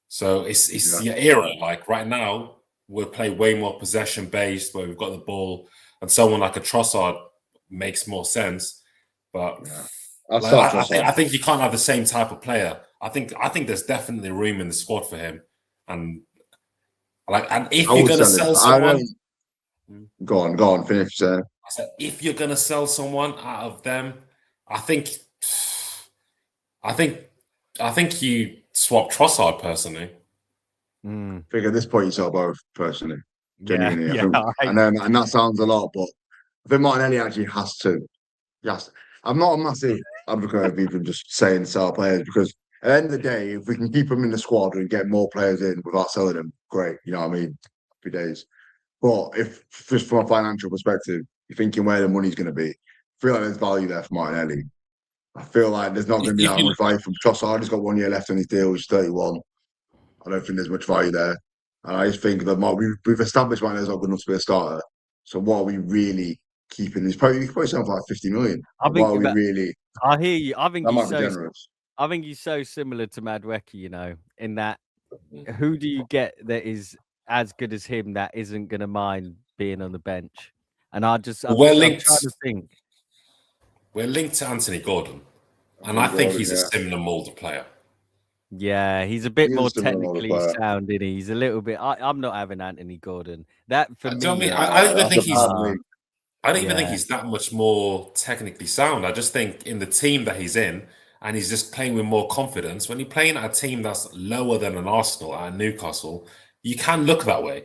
So it's your era. Like, right now, we'll play way more possession-based, where we've got the ball, and someone like a Trossard makes more sense. But I think you can't have the same type of player. I think there's definitely room in the squad for him, and if you're going to sell someone, go on, finish. I said, if you're going to sell someone out of them, I think you swap Trossard personally. I think at this point you sell both personally. Genuinely, and that sounds a lot, but I think Martinelli actually has to. Yes, I'm not a massive advocate of even just saying sell players because at the end of the day, if we can keep them in the squad and get more players in without selling them, great. You know what I mean? Happy days. But if just from a financial perspective, you're thinking where the money's going to be, I feel like there's value there for Martinelli. I feel like there's not going to be that much value from Trossard. He's got 1 year left on his deal, which is 31. I don't think there's much value there. And I just think that we've established Martinelli's not good enough to be a starter. So what are we really keeping? He's probably sounds like 50 million. I hear you. I think he's so similar to Madueke, you know, in that who do you get that is as good as him that isn't going to mind being on the bench? And I'm trying to think. We're linked to Anthony Gordon, and I think he's a similar mold of player. Yeah, he's a bit more technically sound, isn't he? He's a little bit. I'm not having Anthony Gordon. That for me. I don't even think he's that much more technically sound. I just think in the team that he's in, and he's just playing with more confidence. When you're playing at a team that's lower than an Arsenal at Newcastle, you can look that way.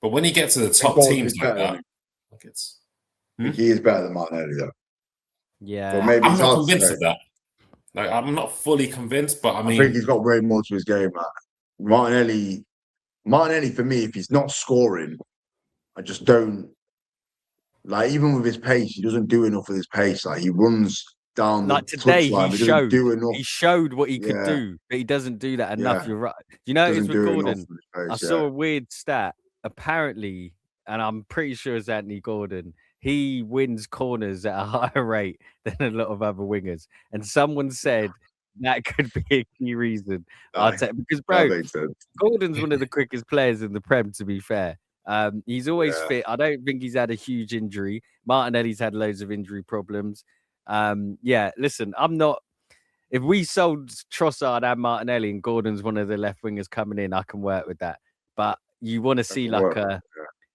But when you get to the top teams like that, he is better than Martinelli, though. Yeah, but maybe I'm not convinced of that. Like, I'm not fully convinced, but I think he's got way more to his game. Martinelli, for me, if he's not scoring, I just don't like. Even with his pace, he doesn't do enough with his pace. Like, he runs down like the today, touchline, he showed what he could do, but he doesn't do that enough. You're right. You know, it's with Gordon. I saw a weird stat. Apparently, and I'm pretty sure it's Anthony Gordon. He wins corners at a higher rate than a lot of other wingers. And someone said that could be a key reason. Because, bro, Gordon's one of the quickest players in the Prem, to be fair. He's always fit. I don't think he's had a huge injury. Martinelli's had loads of injury problems. Listen, I'm not. If we sold Trossard and Martinelli and Gordon's one of the left wingers coming in, I can work with that. But you want to see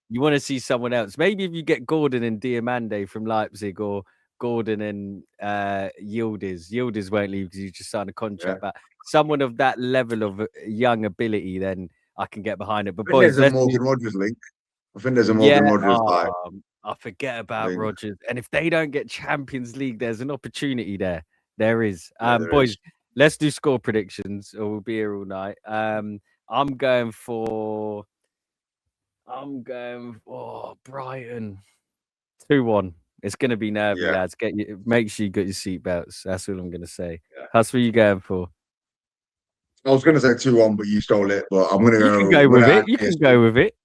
you want to see someone else. Maybe if you get Gordon and Diamande from Leipzig, or Gordon and Yildiz. Yildiz won't leave because he just signed a contract. But someone of that level of young ability, then I can get behind it. But I think boys, there's a Morgan Rogers link. I think there's a yeah, Morgan Rogers hype I forget about link. Rodgers. And if they don't get Champions League, there's an opportunity there. There is. Yeah, there Boys, is. let's do score predictions or we'll be here all night. I'm going for Brighton 2-1. It's gonna be nervy, Yeah. lads. Make sure you got your seatbelts. That's all I'm gonna say. Yeah. That's what you going for. I was going to say 2-1, but you stole it. But I'm going to You go. can go with it. You can go with it.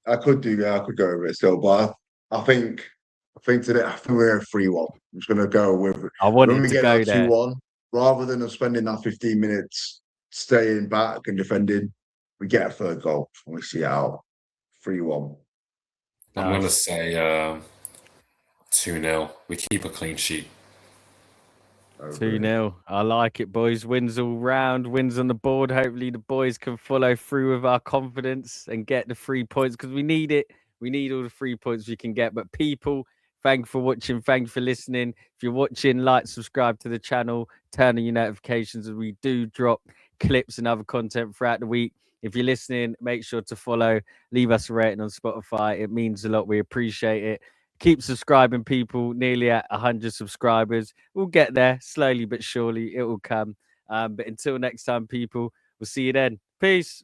I could do. Yeah, I could go with it still. But I think today. I think we're 3-1. I'm just going to go with. I When wanted we to get go that there. 2-1, rather than us spending that 15 minutes staying back and defending, we get a third goal and we see it out. 3-1. I'm going to say 2-0. We keep a clean sheet. 2-0. I like it, boys. Wins all round, wins on the board. Hopefully, the boys can follow through with our confidence and get the 3 points because we need it. We need all the 3 points we can get. But people, thank you for watching. Thank you for listening. If you're watching, like, subscribe to the channel, turn on your notifications as we do drop clips and other content throughout the week. If you're listening, make sure to follow, leave us a rating on Spotify. It means a lot. We appreciate it. Keep subscribing, people. Nearly at 100 subscribers. We'll get there slowly but surely. It will come. But until next time, people, we'll see you then. Peace.